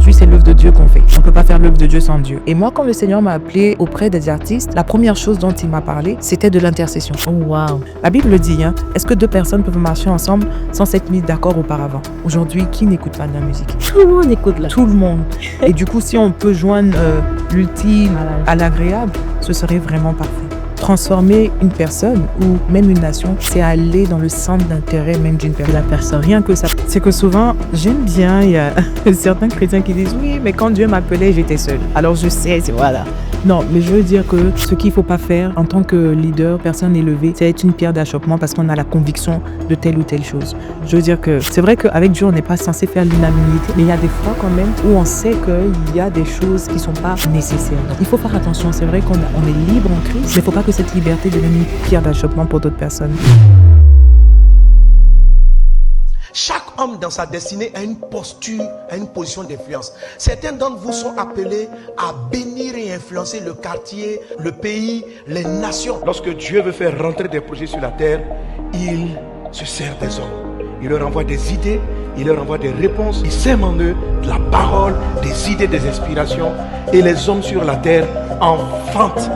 aujourd'hui, c'est l'œuvre de Dieu qu'on fait. On ne peut pas faire l'œuvre de Dieu sans Dieu. Et moi, quand le Seigneur m'a appelé auprès des artistes, la première chose dont il m'a parlé, c'était de l'intercession. Oh, wow. La Bible le dit, est-ce que deux personnes peuvent marcher ensemble sans s'être mis d'accord auparavant? Aujourd'hui, qui n'écoute pas de la musique? Tout le monde écoute là. Tout le monde. Et du coup, si on peut joindre l'utile à l'agréable, ce serait vraiment parfait. Transformer une personne ou même une nation, c'est aller dans le centre d'intérêt même d'une personne. Rien que ça. C'est que souvent, j'aime bien, il y a certains chrétiens qui disent « Oui, mais quand Dieu m'appelait, j'étais seul. » Alors je sais, c'est voilà. Non, mais je veux dire que ce qu'il ne faut pas faire en tant que leader, personne élevée, c'est être une pierre d'achoppement parce qu'on a la conviction de telle ou telle chose. Je veux dire que c'est vrai qu'avec Dieu, on n'est pas censé faire l'unanimité, mais il y a des fois quand même où on sait qu'il y a des choses qui ne sont pas nécessaires. Donc, il faut faire attention. C'est vrai qu'on est libre en Christ, mais il ne faut pas que cette liberté devienne une pierre d'achoppement pour d'autres personnes. Chaque homme dans sa destinée a une posture, a une position d'influence. Certains d'entre vous sont appelés à bénir et influencer le quartier, le pays, les nations. Lorsque Dieu veut faire rentrer des projets sur la terre, il se sert des hommes. Il leur envoie des idées, il leur envoie des réponses. Il sème en eux de la parole, des idées, des inspirations. Et les hommes sur la terre enfantent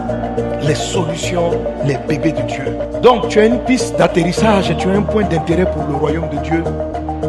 les solutions, les bébés de Dieu. Donc tu as une piste d'atterrissage et tu as un point d'intérêt pour le royaume de Dieu.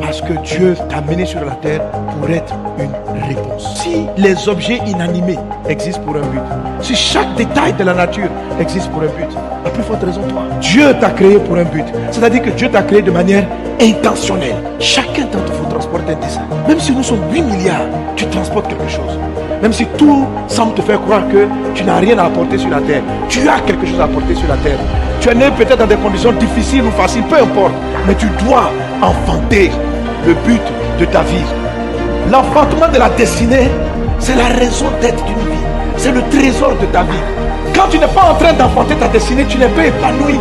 Parce que Dieu t'a mené sur la terre pour être une réponse. Si les objets inanimés existent pour un but, si chaque détail de la nature existe pour un but, à plus forte raison toi. Dieu t'a créé pour un but. C'est-à-dire que Dieu t'a créé de manière intentionnelle. Chacun d'entre vous transporte un dessin. Même si nous sommes 8 milliards, tu transportes quelque chose. Même si tout semble te faire croire que tu n'as rien à apporter sur la terre, tu as quelque chose à apporter sur la terre. Tu es né peut-être dans des conditions difficiles ou faciles, peu importe, mais tu dois enfanter le but de ta vie. L'enfantement de la destinée, c'est la raison d'être d'une vie. C'est le trésor de ta vie. Quand tu n'es pas en train d'enfanter ta destinée, tu n'es pas épanoui.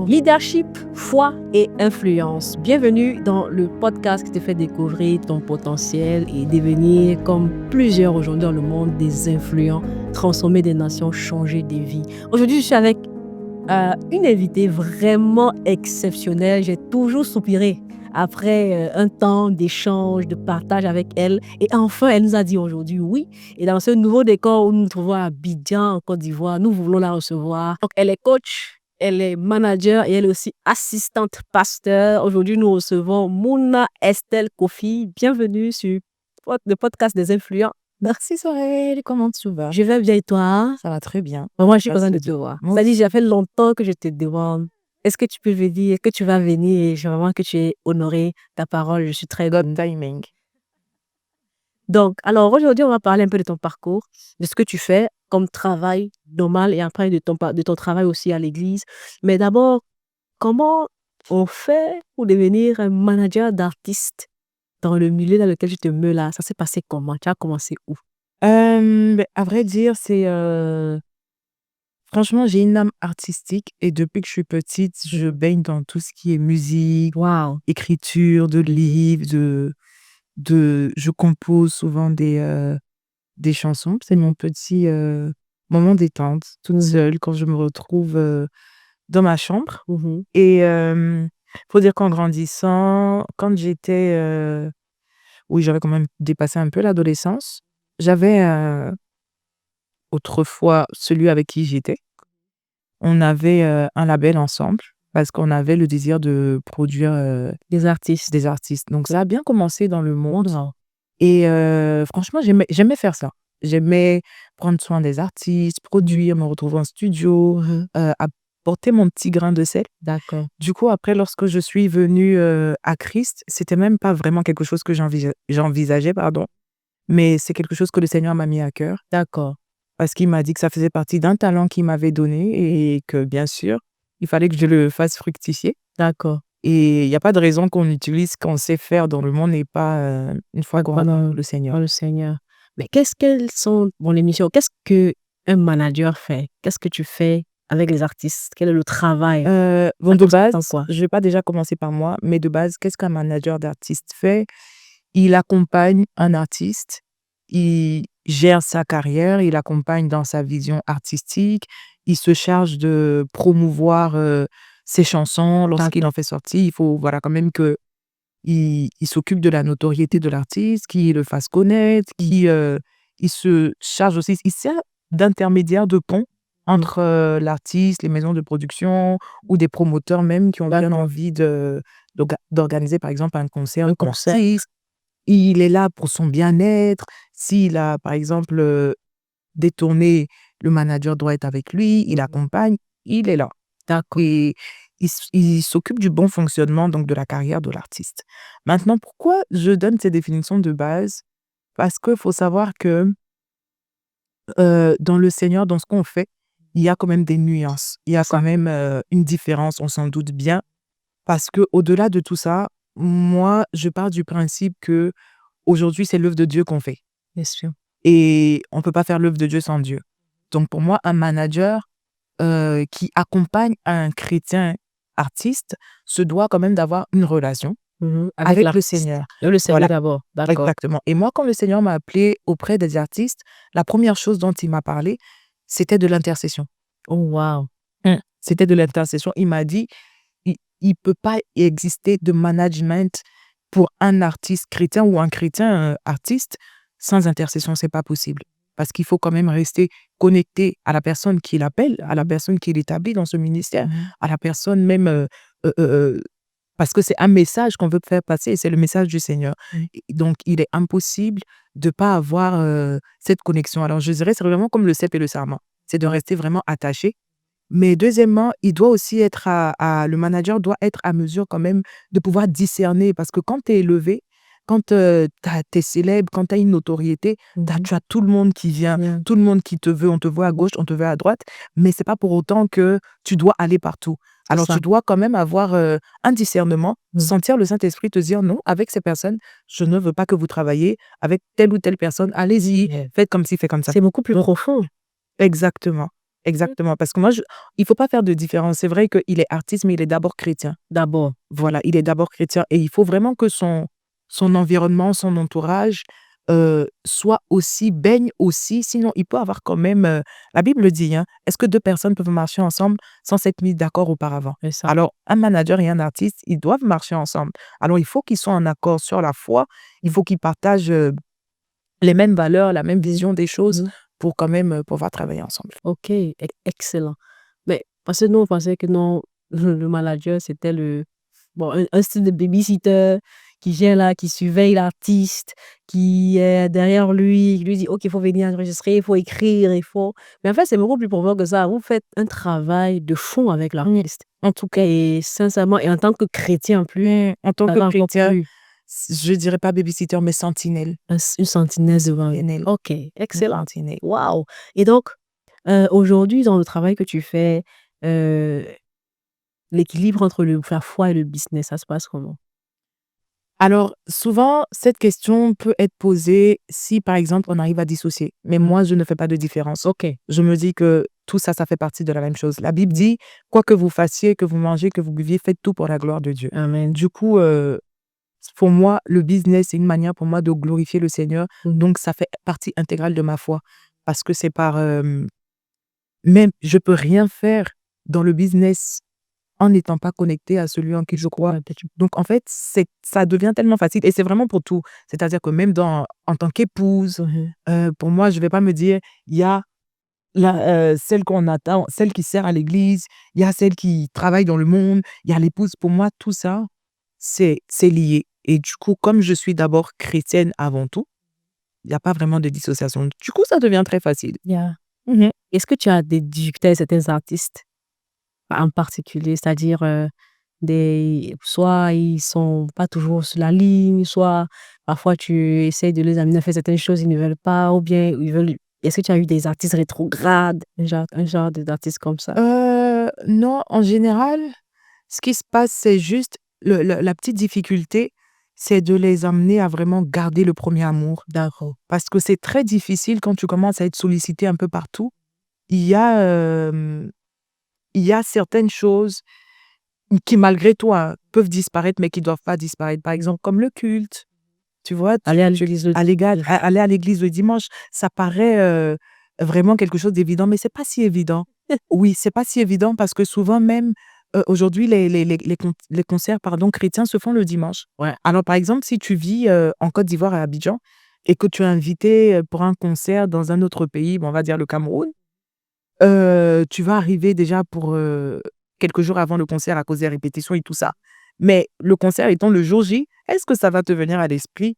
Leadership, foi et influence. Bienvenue dans le podcast qui te fait découvrir ton potentiel et devenir, comme plusieurs aujourd'hui dans le monde, des influents, transformer des nations, changer des vies. Aujourd'hui, je suis avec une invitée vraiment exceptionnelle. J'ai toujours soupiré après un temps d'échange, de partage avec elle. Et enfin, elle nous a dit aujourd'hui oui. Et dans ce nouveau décor où nous nous trouvons à Abidjan, en Côte d'Ivoire, nous voulons la recevoir. Donc, elle est coach. Elle est manager et elle est aussi assistante pasteur. Aujourd'hui, nous recevons Mouna Estelle Kofi. Bienvenue sur le podcast des influents. Merci Sorel, comment tu vas? Je vais bien et toi? Ça va très bien. Moi, je suis contente de te voir. Moi Ça dit, ça fait longtemps que je te demande. Est-ce que tu peux me dire que tu vas venir et je veux vraiment que tu aies honoré ta parole. Je suis très God timing. Donc, alors aujourd'hui, on va parler un peu de ton parcours, de ce que tu fais comme travail normal et après de ton travail aussi à l'église. Mais d'abord, comment on fait pour devenir un manager d'artistes dans le milieu dans lequel tu te mets là? Ça s'est passé comment? Tu as commencé où? À vrai dire, c'est franchement, j'ai une âme artistique et depuis que je suis petite, je baigne dans tout ce qui est musique, Wow. écriture, de livres, je compose souvent des chansons. C'est mon petit moment détente, toute seule, quand je me retrouve dans ma chambre. Mhm. Et faut dire qu'en grandissant, quand j'étais, oui, j'avais quand même dépassé un peu l'adolescence. J'avais autrefois celui avec qui j'étais. On avait un label ensemble parce qu'on avait le désir de produire Des artistes. des artistes. Donc ça a bien commencé dans le monde. Et franchement, j'aimais faire ça. J'aimais prendre soin des artistes, produire, me retrouver en studio, Mhm. apporter mon petit grain de sel. D'accord. Du coup, après, lorsque je suis venue à Christ, c'était même pas vraiment quelque chose que j'envisageais, pardon, mais c'est quelque chose que le Seigneur m'a mis à cœur D'accord. parce qu'il m'a dit que ça faisait partie d'un talent qu'il m'avait donné et que, bien sûr, il fallait que je le fasse fructifier. D'accord. Et il n'y a pas de raison qu'on utilise ce qu'on sait faire dans le monde et pas une fois qu'on rencontre le Seigneur. Oh, le Seigneur. Mais quelles sont les missions? Qu'est-ce qu'un manager fait? Qu'est-ce que tu fais avec les artistes? Quel est le travail? Bon, de base, consiste en quoi? je vais pas déjà commencer par moi, mais de base, qu'est-ce qu'un manager d'artiste fait? Il accompagne un artiste, il gère sa carrière, il accompagne dans sa vision artistique, il se charge de promouvoir ses chansons lorsqu'il en fait sortir. Il faut voilà quand même que il s'occupe de la notoriété de l'artiste, qui le fasse connaître, qui il se charge aussi, il sert d'intermédiaire de pont entre l'artiste, les maisons de production ou des promoteurs même qui ont bien envie d'organiser par exemple un concert. Un concert. Il est là pour son bien-être. S'il a par exemple des tournées, le manager doit être avec lui, il accompagne, il est là. D'accord. Et il s'occupe du bon fonctionnement donc de la carrière de l'artiste. Maintenant, pourquoi je donne ces définitions de base? Parce qu'il faut savoir que dans le Seigneur, dans ce qu'on fait, il y a quand même des nuances. Il y a quand même une différence, on s'en doute bien. Parce que au-delà de tout ça, moi, je pars du principe que aujourd'hui, c'est l'œuvre de Dieu qu'on fait. Bien sûr. Et on ne peut pas faire l'œuvre de Dieu sans Dieu. Donc pour moi, un manager qui accompagne un chrétien artiste se doit quand même d'avoir une relation avec le l'artiste. Seigneur. Le Seigneur Voilà. d'abord. D'accord. Exactement. Et moi, quand le Seigneur m'a appelé auprès des artistes, la première chose dont il m'a parlé, c'était de l'intercession. Oh, wow. C'était de l'intercession. Il m'a dit, il ne peut pas exister de management pour un artiste chrétien ou un chrétien artiste sans intercession. C'est pas possible. Parce qu'il faut quand même rester connecté à la personne qui l'appelle, à la personne qui l'établit dans ce ministère, à la personne même, parce que c'est un message qu'on veut faire passer et c'est le message du Seigneur. Et donc, il est impossible de ne pas avoir cette connexion. Alors, je dirais, c'est vraiment comme le cep et le sarment. C'est de rester vraiment attaché. Mais deuxièmement, il doit aussi être le manager doit être à mesure quand même de pouvoir discerner. Parce que quand tu es élevé, quand tu es célèbre, quand tu as une notoriété, tu as tout le monde qui vient, tout le monde qui te veut. On te voit à gauche, on te veut à droite. Mais c'est pas pour autant que tu dois aller partout. Alors, tu dois quand même avoir un discernement, sentir le Saint-Esprit te dire non, avec ces personnes, je ne veux pas que vous travaillez avec telle ou telle personne. Allez-y, faites comme ci, faites comme ça. C'est beaucoup plus profond. Exactement. Exactement. Parce que moi, il ne faut pas faire de différence. C'est vrai qu'il est artiste, mais il est d'abord chrétien. D'abord. Voilà, il est d'abord chrétien. Et il faut vraiment que son environnement, son entourage baigne aussi. Sinon, il peut avoir quand même... la Bible le dit, est-ce que deux personnes peuvent marcher ensemble sans s'être mis d'accord auparavant? Alors, un manager et un artiste, ils doivent marcher ensemble. Alors, il faut qu'ils soient en accord sur la foi. Il faut qu'ils partagent les mêmes valeurs, la même vision des choses pour quand même pouvoir travailler ensemble. Ok, excellent. Mais parce que nous, on pensait que non, le manager, c'était un style de babysitter qui vient là, qui surveille l'artiste, qui est derrière lui, qui lui dit, OK, il faut venir enregistrer, il faut écrire, il faut... Mais en fait, c'est beaucoup plus profond que ça. Vous faites un travail de fond avec l'artiste. En tout cas, Et sincèrement, et en tant que chrétien en plus, en tant que chrétien, je dirais pas babysitter, mais sentinelle. Une sentinelle devant elle. OK, excellent. Sentinelle. Waouh! Et donc, aujourd'hui, dans le travail que tu fais, l'équilibre entre la foi et le business, ça se passe comment? Alors, souvent, cette question peut être posée si, par exemple, on arrive à dissocier. Mais moi, je ne fais pas de différence. OK. Je me dis que tout ça, ça fait partie de la même chose. La Bible dit, quoi que vous fassiez, que vous mangez, que vous buviez, faites tout pour la gloire de Dieu. Amen. Du coup, pour moi, le business, c'est une manière pour moi de glorifier le Seigneur. Donc, ça fait partie intégrale de ma foi. Parce que c'est par... même, je peux rien faire dans le business en n'étant pas connecté à celui en qui je crois. Donc, en fait, ça devient tellement facile. Et c'est vraiment pour tout. C'est-à-dire que même en tant qu'épouse, pour moi, je ne vais pas me dire, il y a celle qu'on attend, celle qui sert à l'église, il y a celle qui travaille dans le monde, il y a l'épouse. Pour moi, tout ça, c'est lié. Et du coup, comme je suis d'abord chrétienne avant tout, il n'y a pas vraiment de dissociation. Du coup, ça devient très facile. Est-ce que tu as des difficultés avec certains artistes en particulier, c'est-à-dire soit ils sont pas toujours sur la ligne, soit parfois tu essaies de les amener à faire certaines choses, ils ne veulent pas, ou bien ils veulent... Est-ce que tu as eu des artistes rétrogrades, un genre d'artistes comme ça? Non, en général, ce qui se passe, c'est juste la petite difficulté, c'est de les amener à vraiment garder le premier amour. D'accord. Parce que c'est très difficile quand tu commences à être sollicité un peu partout. Il y a certaines choses qui, malgré toi, peuvent disparaître, mais qui ne doivent pas disparaître. Par exemple, comme le culte. Tu vois, aller à l'église le dimanche, ça paraît vraiment quelque chose d'évident, mais c'est pas si évident. Oui, c'est pas si évident parce que souvent même, Aujourd'hui, les concerts chrétiens se font le dimanche. Ouais. Alors, par exemple, si tu vis en Côte d'Ivoire à Abidjan et que tu es invité pour un concert dans un autre pays, bon, on va dire le Cameroun, tu vas arriver déjà pour quelques jours avant le concert à cause des répétitions et tout ça. Mais le concert étant le jour J, est-ce que ça va te venir à l'esprit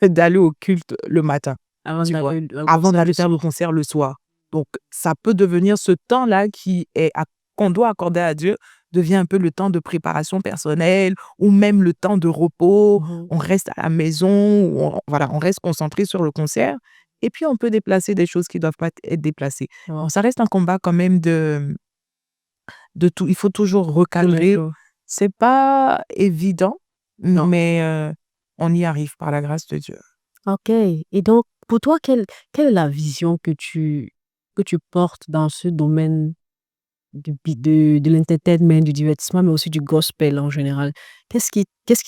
d'aller au culte le matin, Avant tu vois, d'aller au avant concert d'aller le faire le soir. concert le soir? Donc, ça peut devenir ce temps-là qu'on doit accorder à Dieu, devient un peu le temps de préparation personnelle ou même le temps de repos. Mhm. On reste à la maison, ou voilà, on reste concentré sur le concert. Et puis, on peut déplacer des choses qui ne doivent pas être déplacées. Ouais. Bon, ça reste un combat quand même de tout. Il faut toujours Tous les recadrer. jours. C'est pas évident, Non. mais on y arrive par la grâce de Dieu. Ok. Et donc, pour toi, quelle est la vision que tu portes dans ce domaine de l'entertainment, du divertissement, mais aussi du gospel en général? Qu'est-ce qui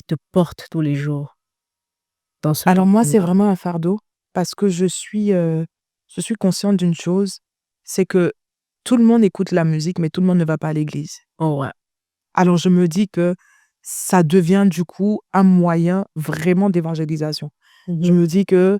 te porte tous les jours dans ce Alors moi, c'est domaine-là? vraiment un fardeau parce que je suis consciente d'une chose, c'est que tout le monde écoute la musique, mais tout le monde ne va pas à l'église. Oh ouais. Alors je me dis que ça devient du coup un moyen vraiment d'évangélisation. Je Mhm. me dis que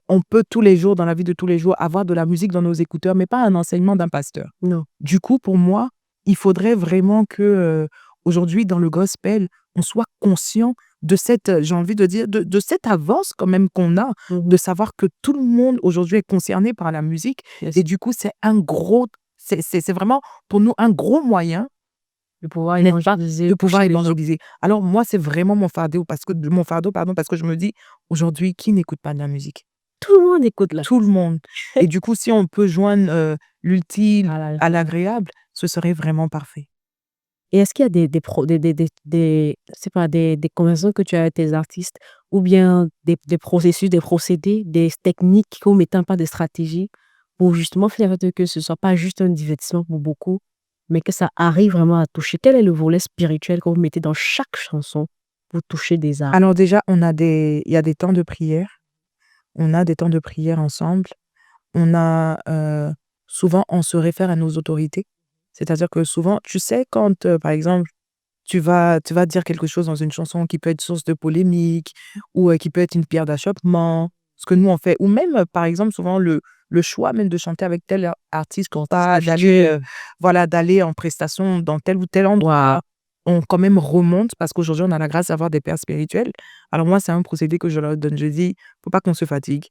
on peut tous les jours, dans la vie de tous les jours, avoir de la musique dans nos écouteurs, mais pas un enseignement d'un pasteur. Non. Du coup, pour moi, il faudrait vraiment que aujourd'hui, dans le gospel, on soit conscient de cette, j'ai envie de dire, de cette avance quand même qu'on a, Mhm. de savoir que tout le monde aujourd'hui est concerné par la musique. Yes. Et du coup, c'est vraiment pour nous un gros moyen De pouvoir n'est-ce pas, évangéliser, de pouvoir toucher les gens. évangéliser. Alors moi, c'est vraiment mon fardeau, pardon, parce que je me dis, aujourd'hui, qui n'écoute pas de la musique? Tout le monde écoute là. Tout le monde. Et du coup, si on peut joindre l'utile Voilà. à l'agréable, ce serait vraiment parfait. Et est-ce qu'il y a c'est pas, des conversations que tu as avec tes artistes ou bien des processus, des procédés, des techniques que vous mettez en place, des stratégies pour justement faire en sorte que ce soit pas juste un divertissement pour beaucoup, mais que ça arrive vraiment à toucher? Quel est le volet spirituel que vous mettez dans chaque chanson pour toucher des âmes? Alors déjà, il y a des temps de prière. On a des temps de prière ensemble. On a souvent, on se réfère à nos autorités. C'est-à-dire que souvent, tu sais, quand, par exemple, tu vas dire quelque chose dans une chanson qui peut être source de polémique ou qui peut être une pierre d'achoppement, ce que nous on fait. Ou même, par exemple, souvent le choix même de chanter avec tel artiste qu'on pas d'aller voilà, d'aller en prestation dans tel ou tel endroit. On quand même remonte parce qu'aujourd'hui, on a la grâce d'avoir des pères spirituels. Alors moi, c'est un procédé que je leur donne. Je dis, faut pas qu'on se fatigue.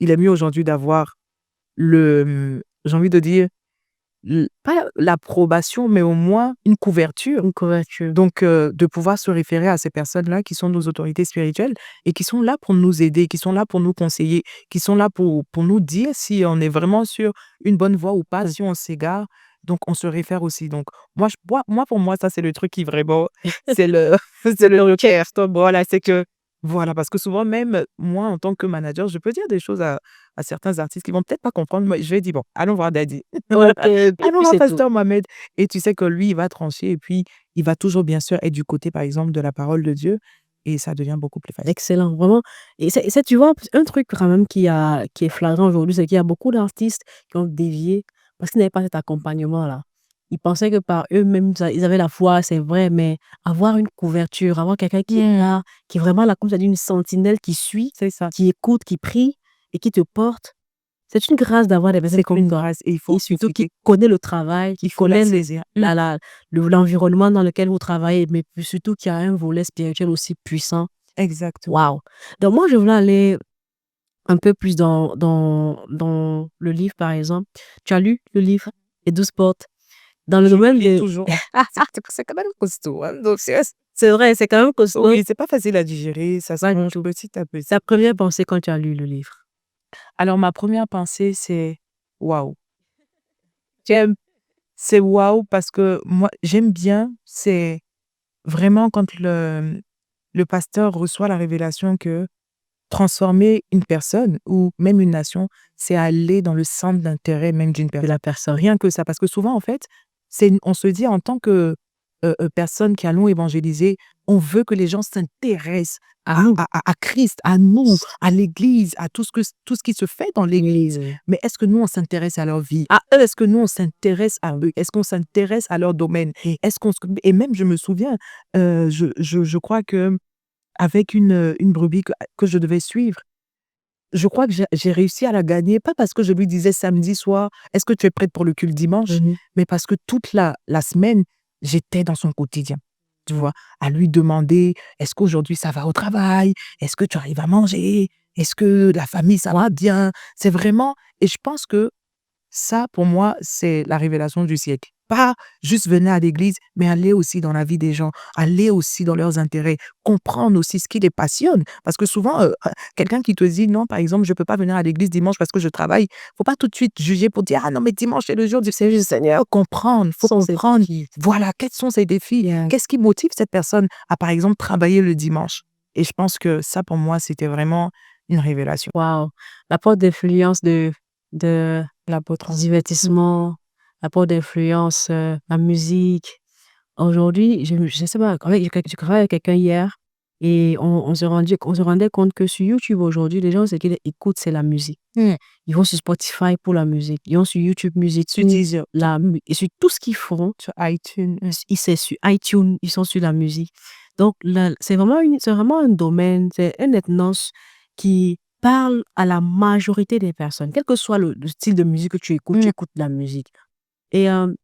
Il est mieux aujourd'hui d'avoir j'ai envie de dire, pas l'approbation, mais au moins une couverture. Une couverture. Donc, de pouvoir se référer à ces personnes-là qui sont nos autorités spirituelles et qui sont là pour nous aider, qui sont là pour nous conseiller, qui sont là pour nous dire si on est vraiment sur une bonne voie ou pas, si on s'égare. Donc, on se réfère aussi. Donc, pour moi, ça, c'est le truc qui vraiment, c'est le, c'est le cœur. Voilà, c'est que, voilà, parce que souvent, même moi, en tant que manager, je peux dire des choses à certains artistes qui vont peut-être pas comprendre. Mais je vais dire, bon, allons voir Daddy. Ok, et Allons puis voir c'est tout. Pasteur Mohamed. Et tu sais que lui, il va trancher et puis il va toujours, bien sûr, être du côté, par exemple, de la parole de Dieu. Et ça devient beaucoup plus facile. Excellent, vraiment. Et tu vois, un truc quand même qui est flagrant aujourd'hui, c'est qu'il y a beaucoup d'artistes qui ont dévié parce qu'ils n'avaient pas cet accompagnement-là. Ils pensaient que par eux-mêmes, ils avaient la foi, c'est vrai, mais avoir une couverture, avoir quelqu'un qui est là, qui est vraiment là, comme tu as dit, une sentinelle qui suit, C'est ça. qui écoute, qui prie et qui te porte. C'est une grâce d'avoir des personnes C'est comme une toi. grâce. Et il faut Et surtout qui profiter. connaît le travail, qui Il faut la connaît saisir. l'environnement dans lequel vous travaillez, mais puis surtout qui a un volet spirituel aussi puissant. Exactement. Waouh! Donc moi, je voulais aller un peu plus dans le livre, par exemple. Tu as lu le livre Et 12 portes? Dans le domaine Et de... toujours. C'est quand même costaud. Hein. Donc, C'est vrai, c'est quand même costaud. oui, c'est pas facile à digérer. Ça se Pas du mange tout. petit à petit. Ta première pensée quand tu as lu le livre? Alors, ma première pensée, c'est waouh. C'est waouh parce que moi, j'aime bien, c'est vraiment quand le pasteur reçoit la révélation que transformer une personne ou même une nation, c'est aller dans le centre d'intérêt même d'une De personne. la personne. Rien que ça. Parce que souvent, en fait, on se dit en tant personnes qui allons évangéliser, on veut que les gens s'intéressent à Christ, à nous, à l'Église, à tout ce qui se fait dans l'Église. Mais est-ce que nous, on s'intéresse à leur vie? À eux, est-ce que nous, on s'intéresse à eux? Est-ce qu'on s'intéresse à leur domaine? Et même, je me souviens, je crois que avec une brebis que je devais suivre, je crois que j'ai réussi à la gagner, pas parce que je lui disais samedi soir, est-ce que tu es prête pour le culte dimanche? Mais parce que toute la semaine, j'étais dans son quotidien. Tu vois, à lui demander, est-ce qu'aujourd'hui ça va au travail? Est-ce que tu arrives à manger? Est-ce que la famille, ça va bien? C'est vraiment, et je pense que ça, pour moi, c'est la révélation du siècle. Pas juste venir à l'église, mais aller aussi dans la vie des gens, aller aussi dans leurs intérêts, comprendre aussi ce qui les passionne. Parce que souvent, quelqu'un qui te dit, non, par exemple, je ne peux pas venir à l'église dimanche parce que je travaille, faut pas tout de suite juger pour dire, ah non, mais dimanche, c'est le jour du Seigneur. Faut comprendre. Voilà, quels sont ses défis? Qu'est-ce qui motive cette personne à, par exemple, travailler le dimanche? Et je pense que ça, pour moi, c'était vraiment une révélation. Wow. L'apport d'influence de L'apôtre. divertissement, l'apport d'influence, la musique. Aujourd'hui, je sais pas, je travaillais avec quelqu'un hier et on se rendait compte que sur YouTube aujourd'hui, les gens, ce qu'ils écoutent, c'est la musique. Ils vont sur Spotify pour la musique. Ils vont sur YouTube Music, Sur Deezer. et sur tout ce qu'ils font. Sur iTunes. C'est sur iTunes, ils sont sur la musique. Donc, c'est vraiment un domaine, c'est un ethnos qui parle à la majorité des personnes. Quel que soit le style de musique que tu écoutes, tu écoutes de la musique. Et une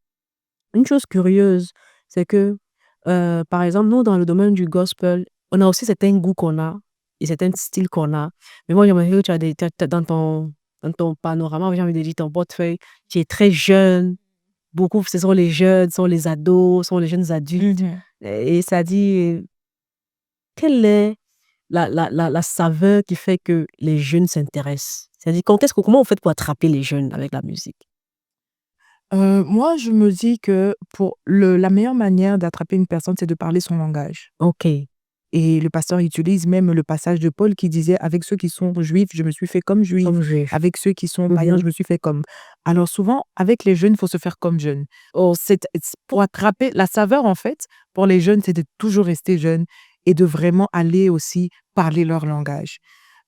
chose curieuse, c'est que, par exemple, nous, dans le domaine du gospel, on a aussi certains goûts qu'on a et certains styles qu'on a. Mais moi, j'aimerais que tu as dans ton panorama, j'ai envie de dire ton portefeuille, tu es très jeune. Beaucoup, ce sont les jeunes, ce sont les ados, ce sont les jeunes adultes. Et ça dit, quelle est la saveur qui fait que les jeunes s'intéressent? C'est-à-dire, comment on fait pour attraper les jeunes avec la musique? Moi, je me dis que la meilleure manière d'attraper une personne, c'est de parler son langage. Ok. Et le pasteur utilise même le passage de Paul qui disait, avec ceux qui sont juifs, je me suis fait comme juif. Comme juif. Avec ceux qui sont païens, je me suis fait comme. Alors souvent, avec les jeunes, il faut se faire comme jeune. Pour attraper la saveur, en fait, pour les jeunes, c'est de toujours rester jeune et de vraiment aller aussi parler leur langage.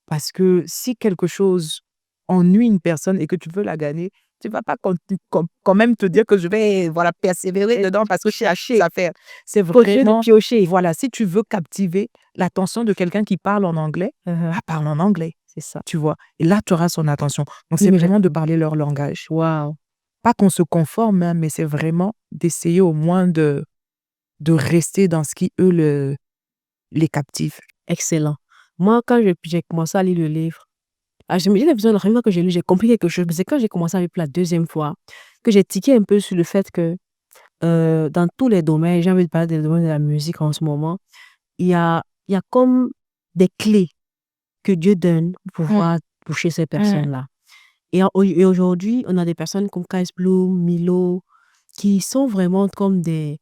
Parce que si quelque chose ennuie une personne et que tu veux la gagner, tu vas pas quand même te dire que je vais persévérer dedans parce que je cherche à faire. C'est vraiment piocher. voilà, si tu veux captiver l'attention de quelqu'un qui parle en anglais, parle en anglais, C'est ça. tu vois. Et là, tu auras son attention. Donc, Oui, c'est mais vraiment de parler leur langage. Wow. Pas qu'on se conforme, hein, mais c'est vraiment d'essayer au moins de rester dans ce qui, eux, les captive. Excellent. Moi, quand j'ai commencé à lire le livre, j'ai l'impression, la première fois que j'ai lu, j'ai compris quelque chose. Mais c'est quand j'ai commencé à lire pour la deuxième fois que j'ai tiqué un peu sur le fait que dans tous les domaines, j'ai envie de parler des domaines de la musique en ce moment, il y a comme des clés que Dieu donne pour pouvoir toucher ces personnes-là. Et aujourd'hui, on a des personnes comme Kais Bloom, Milo, qui sont vraiment comme des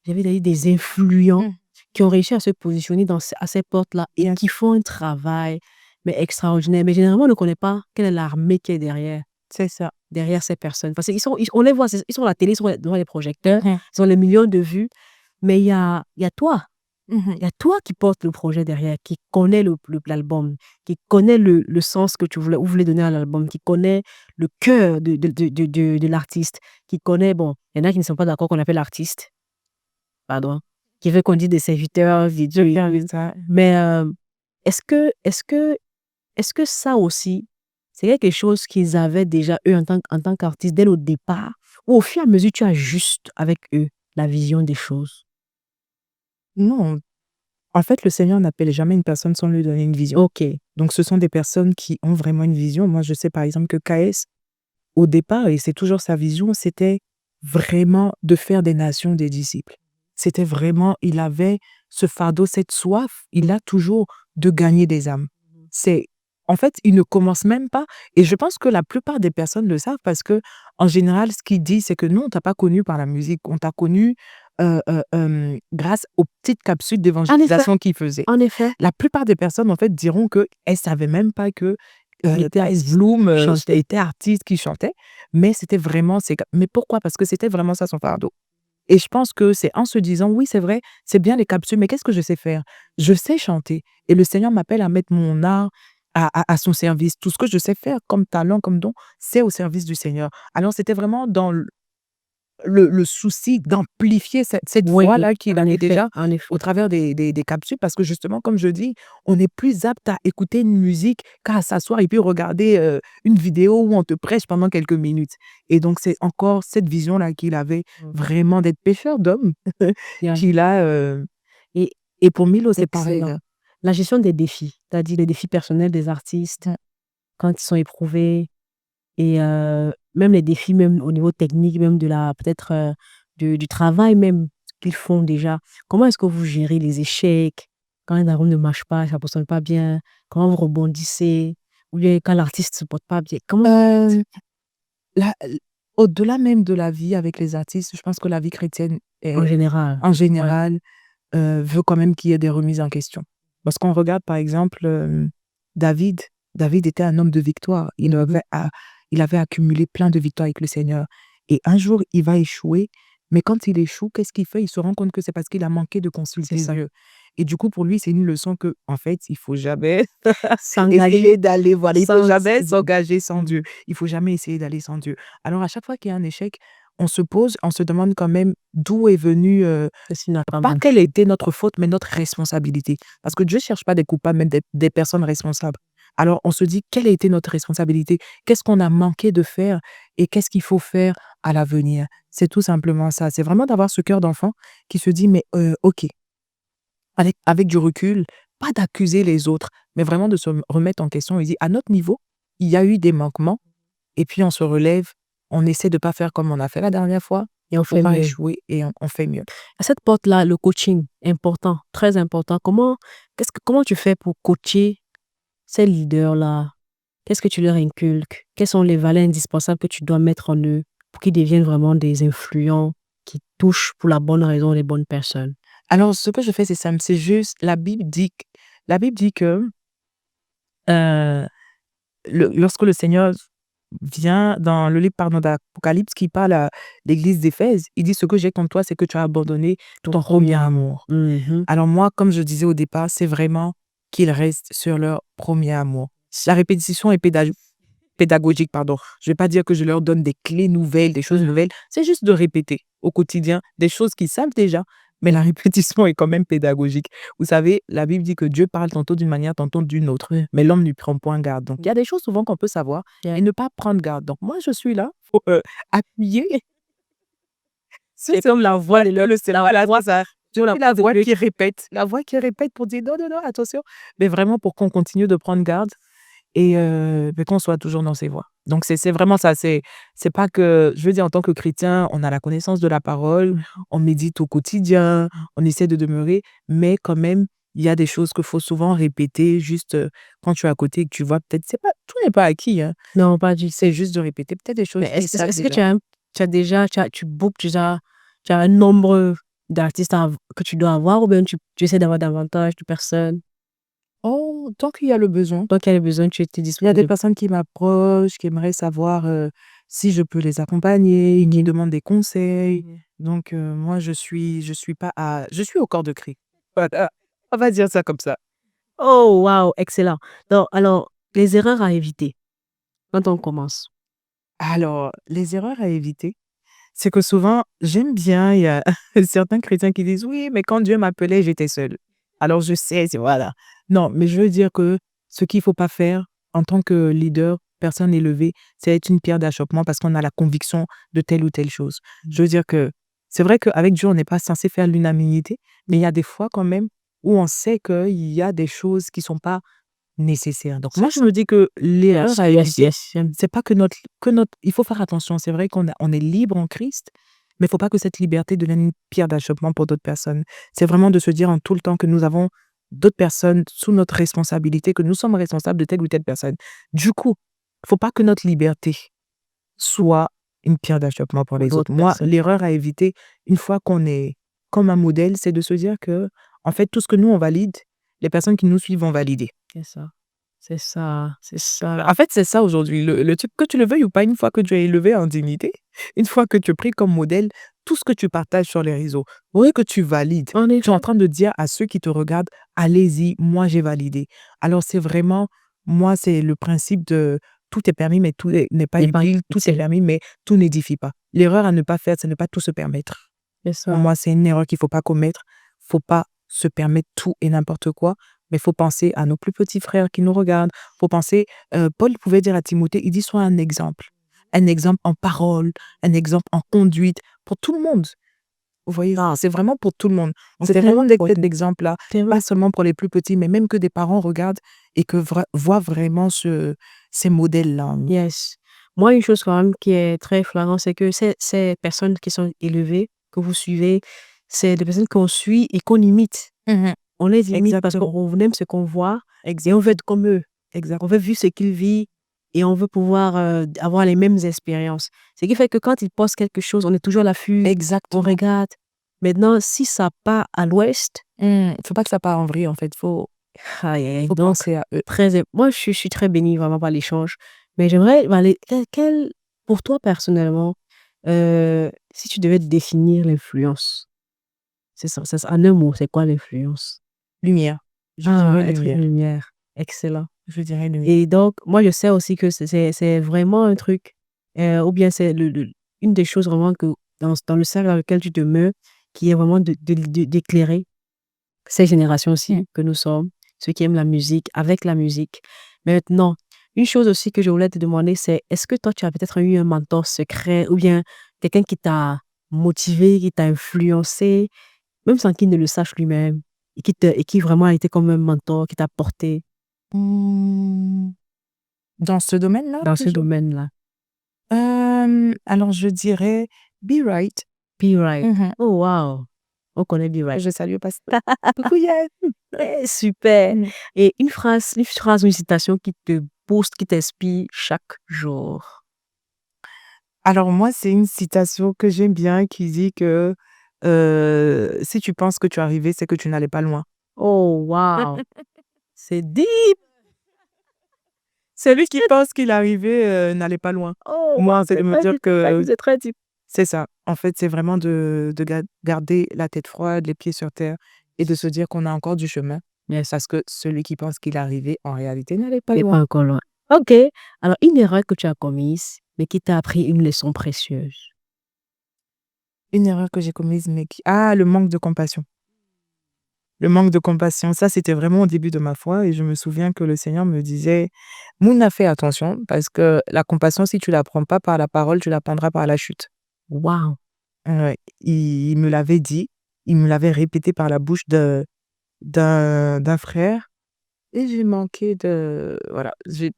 influents qui ont réussi à se positionner à ces portes-là et qui font un travail mais extraordinaire. Mais généralement, on ne connaît pas quelle est l'armée qui est derrière. C'est ça. Derrière ces personnes. Parce on les voit, ils sont à la télé, ils sont devant les projecteurs, ils ont les millions de vues, mais il y a toi. Il y a toi qui portes le projet derrière, qui connaît l'album, qui connaît le sens que vous voulez donner à l'album, qui connaît le cœur de l'artiste, qui connaît, bon, il y en a qui ne sont pas d'accord qu'on appelle l'artiste, pardon, qui veut qu'on dise des serviteurs, mais est-ce que ça aussi, c'est quelque chose qu'ils avaient déjà, eux, en tant qu'artistes, dès le départ, ou au fur et à mesure, tu ajustes avec eux la vision des choses? Non. En fait, le Seigneur n'appelle jamais une personne sans lui donner une vision. Ok. Donc, ce sont des personnes qui ont vraiment une vision. Moi, je sais par exemple que KS, au départ, et c'est toujours sa vision, c'était vraiment de faire des nations des disciples. C'était vraiment, il avait ce fardeau, cette soif, il a toujours de gagner des âmes. En fait, il ne commence même pas, et je pense que la plupart des personnes le savent parce que, en général, ce qu'il dit, c'est que nous, on t'a pas connu par la musique, on t'a connu grâce aux petites capsules d'évangélisation qu'il faisait. En effet. La plupart des personnes, en fait, diront qu'elles ne savaient même pas que Kais Bloom était artiste qui chantait, mais c'était vraiment... Mais pourquoi? Parce que c'était vraiment ça son fardeau. Et je pense que c'est en se disant, oui, c'est vrai, c'est bien les capsules, mais qu'est-ce que je sais faire? Je sais chanter. Et le Seigneur m'appelle à mettre mon art à son service. Tout ce que je sais faire comme talent, comme don, c'est au service du Seigneur. Alors, c'était vraiment dans le souci d'amplifier cette Oui, voix-là qu'il en avait effet, déjà en effet. au travers des capsules, parce que justement, comme je dis, on est plus apte à écouter une musique qu'à s'asseoir et puis regarder une vidéo où on te prêche pendant quelques minutes. Et donc, c'est encore cette vision-là qu'il avait Mm. vraiment d'être pêcheur d'hommes Yeah. qu'il a. Et Et pour Milo, c'est pareil. excellent. La gestion des défis, c'est-à-dire les défis personnels des artistes, quand ils sont éprouvés, et même les défis, même au niveau technique, même de la, peut-être du travail même qu'ils font déjà. Comment est-ce que vous gérez les échecs quand un album ne marche pas, ça ne fonctionne pas bien? Comment vous rebondissez? Ou bien quand l'artiste ne se porte pas bien? Comment Euh, la- Au-delà même de la vie avec les artistes, je pense que la vie chrétienne, en général? en Ouais. général, veut quand même qu'il y ait des remises en question. Parce qu'on regarde, par exemple, David. David était un homme de victoire. Il avait accumulé plein de victoires avec le Seigneur. Et un jour, il va échouer. Mais quand il échoue, qu'est-ce qu'il fait? Il se rend compte que c'est parce qu'il a manqué de C'est consulter ça. Dieu. Et du coup, pour lui, c'est une leçon que, en fait, il faut jamais S'engager essayer d'aller, voilà, il faut sans... jamais s'engager sans Dieu. Il faut jamais essayer d'aller sans Dieu. Alors, à chaque fois qu'il y a un échec, on se pose, on se demande quand même d'où est venu C'est une pas approbation. quelle était notre faute, mais notre responsabilité. Parce que Dieu ne cherche pas des coupables, mais des personnes responsables. Alors, on se dit, quelle a été notre responsabilité? Qu'est-ce qu'on a manqué de faire? Et qu'est-ce qu'il faut faire à l'avenir? C'est tout simplement ça. C'est vraiment d'avoir ce cœur d'enfant qui se dit, mais OK, avec du recul, pas d'accuser les autres, mais vraiment de se remettre en question. Il dit, à notre niveau, il y a eu des manquements, et puis on se relève, on essaie de ne pas faire comme on a fait la dernière fois, Et on pour fait pas mieux. échouer, et on fait mieux. À cette porte-là, le coaching, important, très important. Comment tu fais pour coacher ces leaders-là? Qu'est-ce que tu leur inculques? Quelles sont les valeurs indispensables que tu dois mettre en eux pour qu'ils deviennent vraiment des influents qui touchent pour la bonne raison les bonnes personnes? Alors, ce que je fais, c'est simple, c'est juste, la Bible dit que euh, lorsque le Seigneur vient dans le livre pardon, d'Apocalypse qui parle à l'église d'Éphèse, il dit, ce que j'ai contre toi, c'est que tu as abandonné ton premier amour. Mhm. Alors moi, comme je disais au départ, c'est vraiment qu'ils restent sur leur premier amour. La répétition est pédagogique, pardon. Je vais pas dire que je leur donne des clés nouvelles, des choses nouvelles. C'est juste de répéter au quotidien des choses qu'ils savent déjà, mais la répétition est quand même pédagogique. Vous savez, la Bible dit que Dieu parle tantôt d'une manière, tantôt d'une autre, Oui. mais l'homme ne prend point garde. Donc, il y a des choses souvent qu'on peut savoir Yeah. et ne pas prendre garde. Donc, moi, je suis là pour appuyer C'est comme la voix de leur... la voix, ça. sur la La voix de- qui répète, pour dire non, non, non, attention, mais vraiment pour qu'on continue de prendre garde et mais qu'on soit toujours dans ses voies. Donc c'est vraiment ça, c'est pas que je veux dire en tant que chrétien, on a la connaissance de la parole, on médite au quotidien, on essaie de demeurer, mais quand même, il y a des choses qu'il faut souvent répéter juste, quand tu es à côté et que tu vois peut-être c'est pas tout n'est pas acquis, hein. Non, pas du tout. C'est juste de répéter peut-être des choses Mais qu'ils savent est-ce que déjà. tu bookes déjà, tu as un nombre d'artistes que tu dois avoir, ou bien tu essaies d'avoir davantage de personnes? Oh, tant qu'il y a le besoin. Donc, quel besoin tu étais Il y a des disponible? personnes qui m'approchent, qui aimeraient savoir, si je peux les accompagner, qui demandent des conseils. Donc moi je suis pas à je suis au corps de cri. Voilà, on va dire ça comme ça. Oh, wow, excellent. Donc, alors, les erreurs à éviter quand on commence. Alors, les erreurs à éviter, c'est que souvent, j'aime bien, il y a certains chrétiens qui disent: «Oui, mais quand Dieu m'appelait, j'étais seul». Alors je sais, c'est voilà. Non, mais je veux dire que ce qu'il faut pas faire en tant que leader, personne élevée, c'est être une pierre d'achoppement parce qu'on a la conviction de telle ou telle chose. Je veux dire que c'est vrai qu'avec Dieu, on n'est pas censé faire l'unanimité, mais il y a des fois quand même où on sait qu'il y a des choses qui sont pas nécessaires. Donc moi, je me dis que l'erreur à éviter, c'est pas que notre il faut faire attention. C'est vrai on est libre en Christ, mais il faut pas que cette liberté devienne une pierre d'achoppement pour d'autres personnes. C'est vraiment de se dire en tout le temps que nous avons d'autres personnes sous notre responsabilité, que nous sommes responsables de telle ou telle personne. Du coup, faut pas que notre liberté soit une pierre d'achoppement pour Pour les autres. d'autres Moi, personnes. l'erreur à éviter, une fois qu'on est comme un modèle, c'est de se dire que, en fait, tout ce que nous, on valide, les personnes qui nous suivent vont valider. C'est ça. C'est ça, c'est ça. En fait, c'est ça aujourd'hui. Le truc, que tu le veuilles ou pas, une fois que tu es élevé en dignité, une fois que tu es pris comme modèle, tout ce que tu partages sur les réseaux, oui, que tu valides, En tu es effet, en train de dire à ceux qui te regardent, allez-y, moi j'ai validé. Alors c'est vraiment, moi c'est le principe de tout est permis, mais n'est pas n'est pas utile, tout est utile. permis, mais tout n'édifie pas. L'erreur à ne pas faire, c'est ne pas tout se permettre. C'est Pour ça. moi, c'est une erreur qu'il faut pas commettre. Faut pas se permettre tout et n'importe quoi, mais faut penser à nos plus petits frères qui nous regardent. Faut penser, Paul pouvait dire à Timothée, il dit: «Sois un exemple en parole, un exemple en conduite pour tout le monde». Vous voyez? Ah, C'est vraiment pour tout le monde. Donc c'est c'est tellement vraiment d'être cet important. exemple-là, C'est vrai. pas seulement pour les plus petits, mais même que des parents regardent et que voient vraiment ces modèles-là. Yes. Moi, une chose quand même qui est très flagrante, c'est que ces personnes qui sont élevées, que vous suivez, c'est des personnes qu'on suit et qu'on imite. Mmh. On les imite parce Exactement. qu'on aime ce qu'on voit Exact. et on veut être comme eux. Exact. On veut vivre ce qu'ils vivent et on veut pouvoir avoir les mêmes expériences. Ce qui fait que quand ils postent quelque chose, on est toujours à l'affût, on Exactement. regarde. Maintenant, si ça part à l'ouest, Faut pas que ça parte en vrille, en fait. Faut donc penser à eux. moi je suis très bénie vraiment par l'échange. Mais j'aimerais, pour toi personnellement, si tu devais définir l'influence, c'est ça, en un mot, c'est quoi l'influence? Lumière. Je dirais Être une lumière. lumière. Excellent. Je dirais lumière. Et donc, moi, je sais aussi que c'est vraiment un truc, ou bien c'est une des choses vraiment que dans le cercle dans lequel tu te mets, qui est vraiment d'éclairer ces générations aussi que nous sommes, ceux qui aiment la musique, avec la musique. Mais maintenant, une chose aussi que je voulais te demander, c'est est-ce que toi, tu as peut-être eu un mentor secret ou bien quelqu'un qui t'a motivé, qui t'a influencé, même sans qu'il ne le sache lui-même, et qui vraiment a été comme un mentor, qui t'a porté Mmh, dans ce domaine-là, dans ce toujours? domaine-là? Alors je dirais Be Right. Be Right. Mmh. Oh wow! On connaît Be Right. Je salue au passage. Coucou Yann. Eh, super! Mmh. Et une phrase ou une citation qui te booste, qui t'inspire chaque jour. Alors moi, c'est une citation que j'aime bien qui dit que, «Si tu penses que tu es arrivé, c'est que tu n'allais pas loin». Oh wow! C'est deep! Celui qui pense qu'il est arrivé, n'allait pas loin. Oh wow! Moi, c'est de C'est me très dire deep, que c'est très deep. c'est ça. En fait, c'est vraiment de garder la tête froide, les pieds sur terre et de se dire qu'on a encore du chemin. Yes, Parce que celui qui pense qu'il est arrivé, en réalité, n'allait pas c'est loin. pas encore loin. OK. Alors une erreur que tu as commise, mais qui t'a appris une leçon précieuse. Une erreur que j'ai commise, mais le manque de compassion. Le manque de compassion, ça, c'était vraiment au début de ma foi et je me souviens que le Seigneur me disait: «Mouna, fais attention parce que la compassion, si tu la prends pas par la parole, tu la prendras par la chute». Wow! Ouais, il me l'avait dit, il me l'avait répété par la bouche d'un frère et j'ai manqué de voilà, j'ai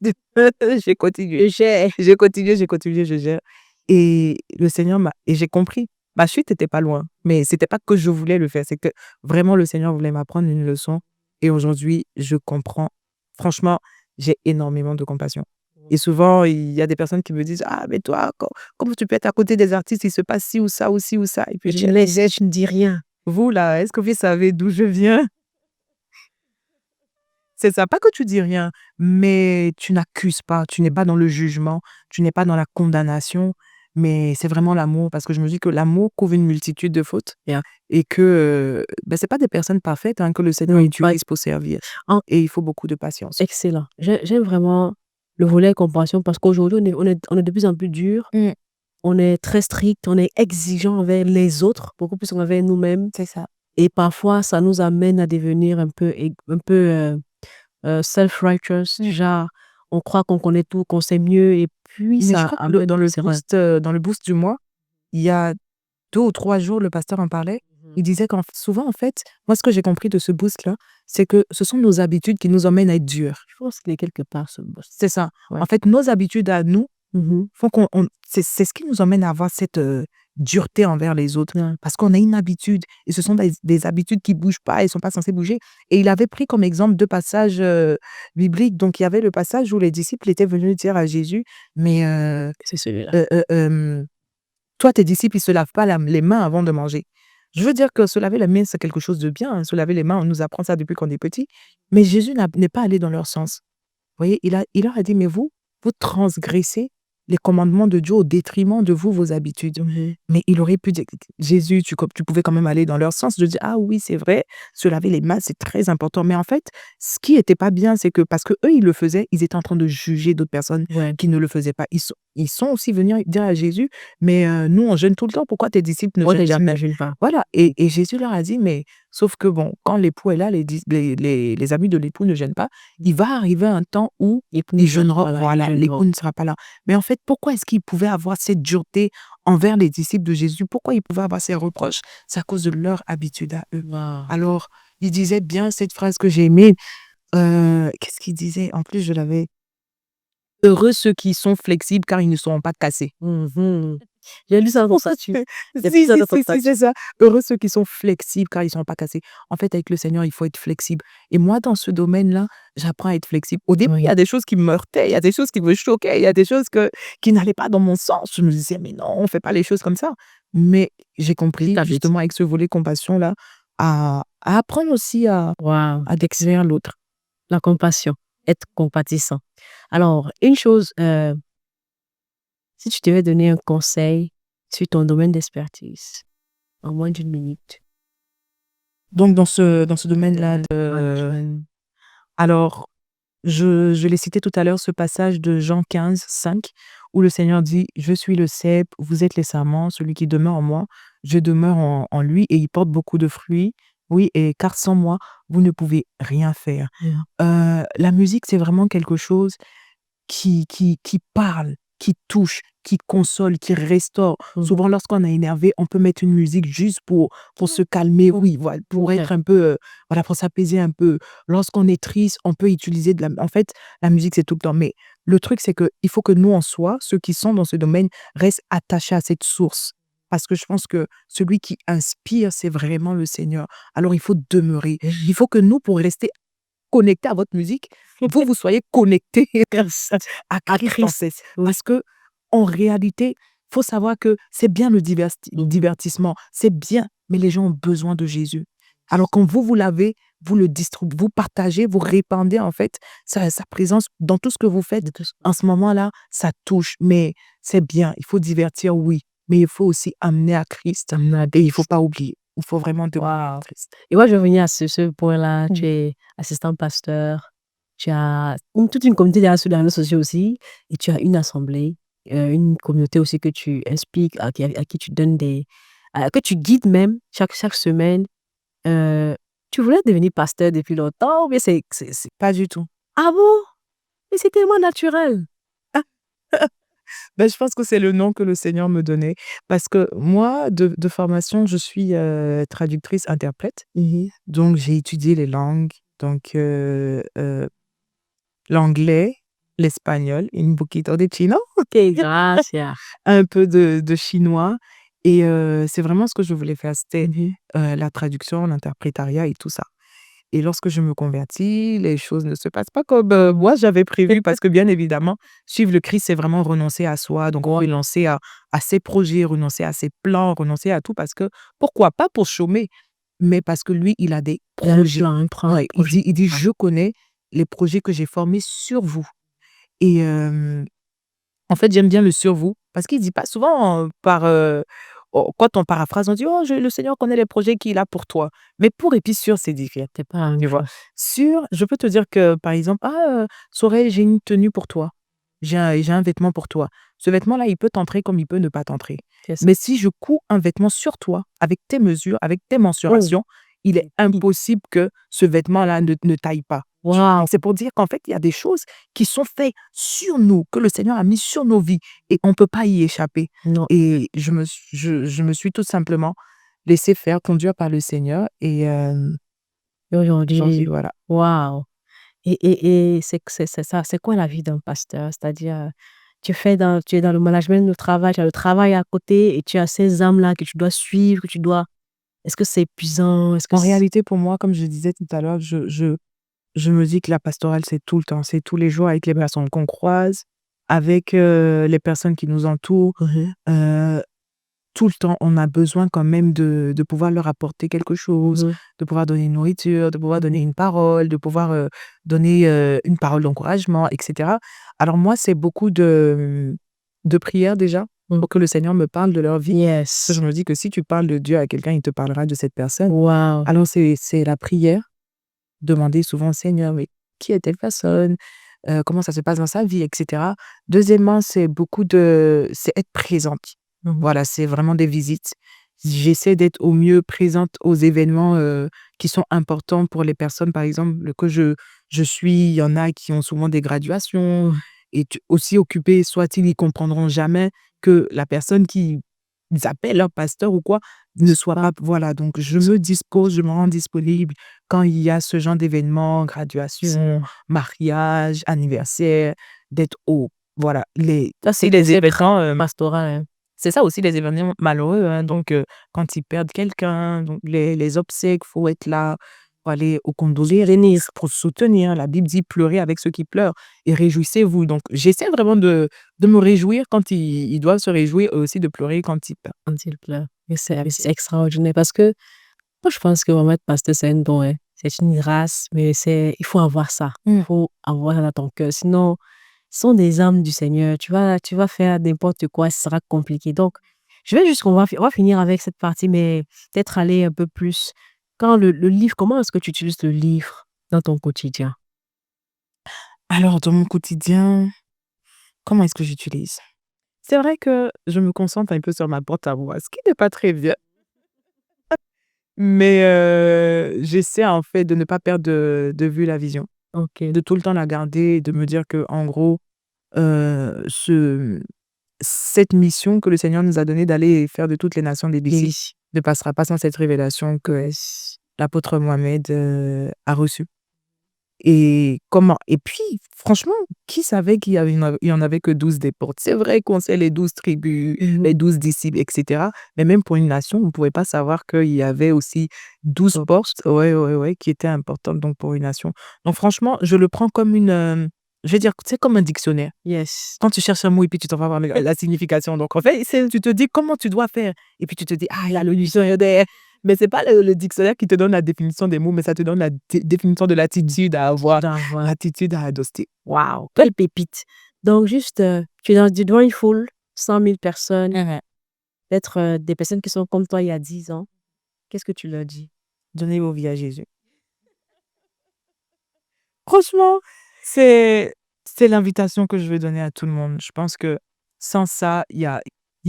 j'ai continué. J'ai J'ai continué, je gère et le Seigneur m'a et j'ai compris. Ma chute était pas loin, mais c'était pas que je voulais le faire, c'est que vraiment le Seigneur voulait m'apprendre une leçon et aujourd'hui, je comprends. Franchement, j'ai énormément de compassion et souvent, il y a des personnes qui me disent: «Ah mais toi, comment tu peux être à côté des artistes, il se passe ci ou ça ou ça» et puis et je tu dis: laisses, tu ne dis rien. «Vous là, est-ce que vous savez d'où je viens?» C'est ça, pas que tu dis rien, mais tu n'accuses pas, tu n'es pas dans le jugement, tu n'es pas dans la condamnation, mais c'est vraiment l'amour parce que je me dis que l'amour couvre une multitude de fautes Yeah. et que, c'est pas des personnes parfaites, que le Seigneur Non, utilise pour servir En et il faut beaucoup de patience. excellent. J'aime vraiment le volet compassion parce qu'aujourd'hui, on est de plus en plus dur. Mmh, On est très strict, on est exigeant envers les autres, beaucoup plus envers nous-mêmes. c'est ça. Et parfois, ça nous amène à devenir un peu self-righteous. Genre, on croit qu'on connaît tout, qu'on sait mieux. Et puis, Mais je ça crois que amène des erreurs. dans le boost du mois, il y a 2 ou 3 jours, le pasteur en parlait. Il disait souvent, en fait, moi, ce que j'ai compris de ce boost-là, c'est que ce sont nos habitudes qui nous emmènent à être durs. Je pense qu'il est quelque part, ce boss. C'est ça. Ouais. En fait, nos habitudes à nous Mhm. font c'est ce qui nous emmène à avoir cette, dureté envers les autres. Ouais. Parce qu'on a une habitude et ce sont des habitudes qui bougent pas, elles sont pas censées bouger et il avait pris comme exemple 2 passages, bibliques. Donc il y avait le passage où les disciples étaient venus dire à Jésus: «Mais, C'est celui-là. toi, tes disciples, ils se lavent pas les mains avant de manger». Je veux dire que se laver les mains, c'est quelque chose de bien, Se laver les mains, on nous apprend ça depuis qu'on est petit, mais Jésus n'est pas allé dans leur sens. voyez, il leur a dit, mais vous transgressez les commandements de Dieu au détriment de vous, vos habitudes. Mais il aurait pu dire, Jésus, tu pouvais quand même aller dans leur sens, de dire, ah oui, c'est vrai, se laver les mains, c'est très important. Mais en fait, ce qui était pas bien, c'est que parce que eux, ils le faisaient, ils étaient en train de juger d'autres personnes Ouais. qui ne le faisaient pas. Ils sont aussi venus dire à Jésus, mais nous, on jeûne tout le temps, pourquoi tes disciples ne Moi, jeûnent jamais? je ne pas. Voilà. Et Jésus leur a dit, mais sauf que bon, quand l'époux est là, les amis de l'époux ne gênent pas. Il va arriver un temps où ils jeûneront. Voilà, l'époux ne sera pas là. Mais en fait, pourquoi est-ce qu'il pouvait avoir cette dureté envers les disciples de Jésus? Pourquoi il pouvait avoir ces reproches? C'est à cause de leur habitude à eux. Wow. Alors, il disait bien cette phrase que j'ai aimée. Qu'est-ce qu'il disait? En plus, je l'avais. Heureux ceux qui sont flexibles car ils ne seront pas cassés. Mhm. J'ai lu ça comme ça. Si, c'est ça. Heureux ceux qui sont flexibles car ils ne sont pas cassés. En fait, avec le Seigneur, il faut être flexible. Et moi, dans ce domaine-là, j'apprends à être flexible. Au début, il y a des choses qui me heurtaient, il y a des choses qui me choquaient, il y a des choses qui n'allaient pas dans mon sens. Je me disais, mais non, on ne fait pas les choses comme ça. Mais j'ai compris, justement, avec ce volet compassion-là, à apprendre aussi à découvrir l'autre. La compassion, être compatissant. Alors, une chose, si tu devais donner un conseil sur ton domaine d'expertise, en moins d'une minute. Donc, dans ce domaine-là, alors, je l'ai cité tout à l'heure, ce passage de Jean 15, 5, où le Seigneur dit, « Je suis le cep, vous êtes les sarments, celui qui demeure en moi, je demeure en lui et il porte beaucoup de fruits. Oui, et car sans moi, vous ne pouvez rien faire. » La musique, c'est vraiment quelque chose qui parle, qui touche, qui console, qui restaure. Souvent, lorsqu'on est énervé, on peut mettre une musique juste pour se calmer, oui, voilà, pour être un peu, voilà, pour s'apaiser un peu. Lorsqu'on est triste, on peut utiliser en fait, la musique, c'est tout le temps. Mais le truc, c'est que il faut que nous, en soi, ceux qui sont dans ce domaine, restent attachés à cette source. Parce que je pense que celui qui inspire, c'est vraiment le Seigneur. Alors, il faut demeurer. Il faut que nous, pour rester connectés à votre musique, vous soyez connectés à Christ sans cesse. Parce que, en réalité, faut savoir que c'est bien le divertissement, c'est bien, mais les gens ont besoin de Jésus. Alors quand vous l'avez, vous le distribuez, vous partagez, vous répandez en fait sa présence dans tout ce que vous faites. En ce moment-là, ça touche, mais c'est bien. Il faut divertir, oui, mais il faut aussi amener à Christ. Et il faut pas oublier. Il faut vraiment demander à Christ. Et moi, je vais revenir à ce point-là. Tu es assistant pasteur, tu as toute une communauté derrière sur les réseaux sociaux aussi, et tu as une assemblée, une communauté aussi que tu expliques, à qui tu donnes que tu guides même chaque semaine. Tu voulais devenir pasteur depuis longtemps, mais c'est Pas du tout. ah bon? Mais c'est tellement naturel. Ben, je pense que c'est le nom que le Seigneur me donnait. Parce que moi, de formation, je suis traductrice-interprète. Donc, j'ai étudié les langues. Donc, l'anglais, l'espagnol, un poquito de chino, Ok, gracias. un peu de chinois. Et c'est vraiment ce que je voulais faire. C'était la traduction, l'interprétariat et tout ça. Et lorsque je me convertis, les choses ne se passent pas comme moi j'avais prévu parce que bien évidemment, suivre le Christ, c'est vraiment renoncer à soi. Donc, renoncer à ses projets, renoncer à ses plans, renoncer à tout parce que, pourquoi? Pas pour chômer, mais parce que lui, il a des projets. Ouais, il dit, je connais les projets que j'ai formés sur vous. Et en fait, j'aime bien le sur vous parce qu'il dit pas souvent quand on paraphrase, on dit, oh, le Seigneur connaît les projets qu'il a pour toi. Mais pour et puis sur, c'est différent. C'est pas la Tu même vois? chose. Sur, je peux te dire que, par exemple, Sorel, j'ai une tenue pour toi. J'ai un vêtement pour toi. Ce vêtement-là, il peut t'entrer comme il peut ne pas t'entrer. C'est ça. Mais si je couds un vêtement sur toi, avec tes mesures, avec tes mensurations, il est impossible que ce vêtement-là ne taille pas. Wow. C'est pour dire qu'en fait, il y a des choses qui sont faites sur nous, que le Seigneur a mis sur nos vies et on ne peut pas y échapper. Non. Et je me suis tout simplement laissé faire, conduire par le Seigneur et Et aujourd'hui, voilà. wow. Et c'est ça. C'est quoi la vie d'un pasteur? C'est-à-dire, tu es dans le management du travail, tu as le travail à côté et tu as ces âmes-là que tu dois suivre, est-ce que c'est épuisant? Est-ce que En réalité, pour moi, comme je disais tout à l'heure, je me dis que la pastorale, c'est tout le temps, c'est tous les jours avec les personnes qu'on croise, avec les personnes qui nous entourent. tout le temps, on a besoin quand même de pouvoir leur apporter quelque chose, de pouvoir donner une nourriture, de pouvoir donner une parole, de pouvoir donner une parole d'encouragement, etc. Alors moi, c'est beaucoup de prières déjà pour que le Seigneur me parle de leur vie. Yes. Je me dis que si tu parles de Dieu à quelqu'un, il te parlera de cette personne. Wow. Alors c'est la prière. Demander souvent au Seigneur, mais qui est telle personne? Comment ça se passe dans sa vie, etc. Deuxièmement, c'est être présente. Voilà, c'est vraiment des visites. J'essaie d'être au mieux présente aux événements qui sont importants pour les personnes, par exemple, que je suis. Il y en a qui ont souvent des graduations. Et aussi occupés soit-ils, ils comprendront jamais que la personne qui ils appellent leur pasteur ou quoi ne soit pas. Voilà, donc je me dispose, je me rends disponible quand il y a ce genre d'événements, graduation, mariage, anniversaire, d'être au. Voilà, Ça, c'est les événements. pastoral. Hein. C'est ça aussi les événements malheureux, hein. Donc, quand ils perdent quelqu'un, donc les obsèques, faut être là pour aller aux condoléances, pour soutenir. La Bible dit pleurer avec ceux qui pleurent et réjouissez-vous. Donc, j'essaie vraiment de me réjouir quand ils doivent se réjouir et aussi de pleurer quand ils pleurent. Quand il pleure. Et c'est extraordinaire parce que moi, je pense que vraiment être pasteur, c'est un don. Hein. C'est une grâce, mais il faut avoir ça. Il faut avoir ça dans ton cœur. Sinon, ce sont des âmes du Seigneur. Tu vas faire n'importe quoi, ce sera compliqué. Donc, on va finir avec cette partie, mais peut-être aller un peu plus. Quand le livre, comment est-ce que tu utilises le livre dans ton quotidien? Alors, dans mon quotidien, comment est-ce que j'utilise? C'est vrai que je me concentre un peu sur ma porte à voix, ce qui n'est pas très bien. Mais j'essaie en fait de ne pas perdre de vue la vision, Ok. de tout le temps la garder, de me dire que en gros, cette mission que le Seigneur nous a donnée d'aller faire de toutes les nations des disciples ne passera pas sans cette révélation que l'apôtre Mohamed a reçue. Et puis, franchement, qui savait il y en avait que 12 des portes? C'est vrai qu'on sait les 12 tribus, les 12 disciples, etc. Mais même pour une nation, on ne pouvait pas savoir qu'il y avait aussi 12 portes, ouais, qui étaient importantes donc pour une nation. Donc franchement, je le prends comme je vais dire, c'est comme un dictionnaire. Yes. Quand tu cherches un mot et puis tu t'en vas voir la signification. Donc en fait, tu te dis comment tu dois faire. Et puis tu te dis, il y a le dictionnaire derrière. Mais c'est pas le dictionnaire qui te donne la définition des mots, mais ça te donne la définition de l'attitude à avoir, l'attitude à adopter. Waouh, quelle pépite. Donc, juste, tu es devant une foule, 100 000 personnes, peut-être des personnes qui sont comme toi il y a 10 ans. Qu'est-ce que tu leur dis? Donnez vos vies à Jésus. Franchement, c'est l'invitation que je veux donner à tout le monde. Je pense que sans ça, il y a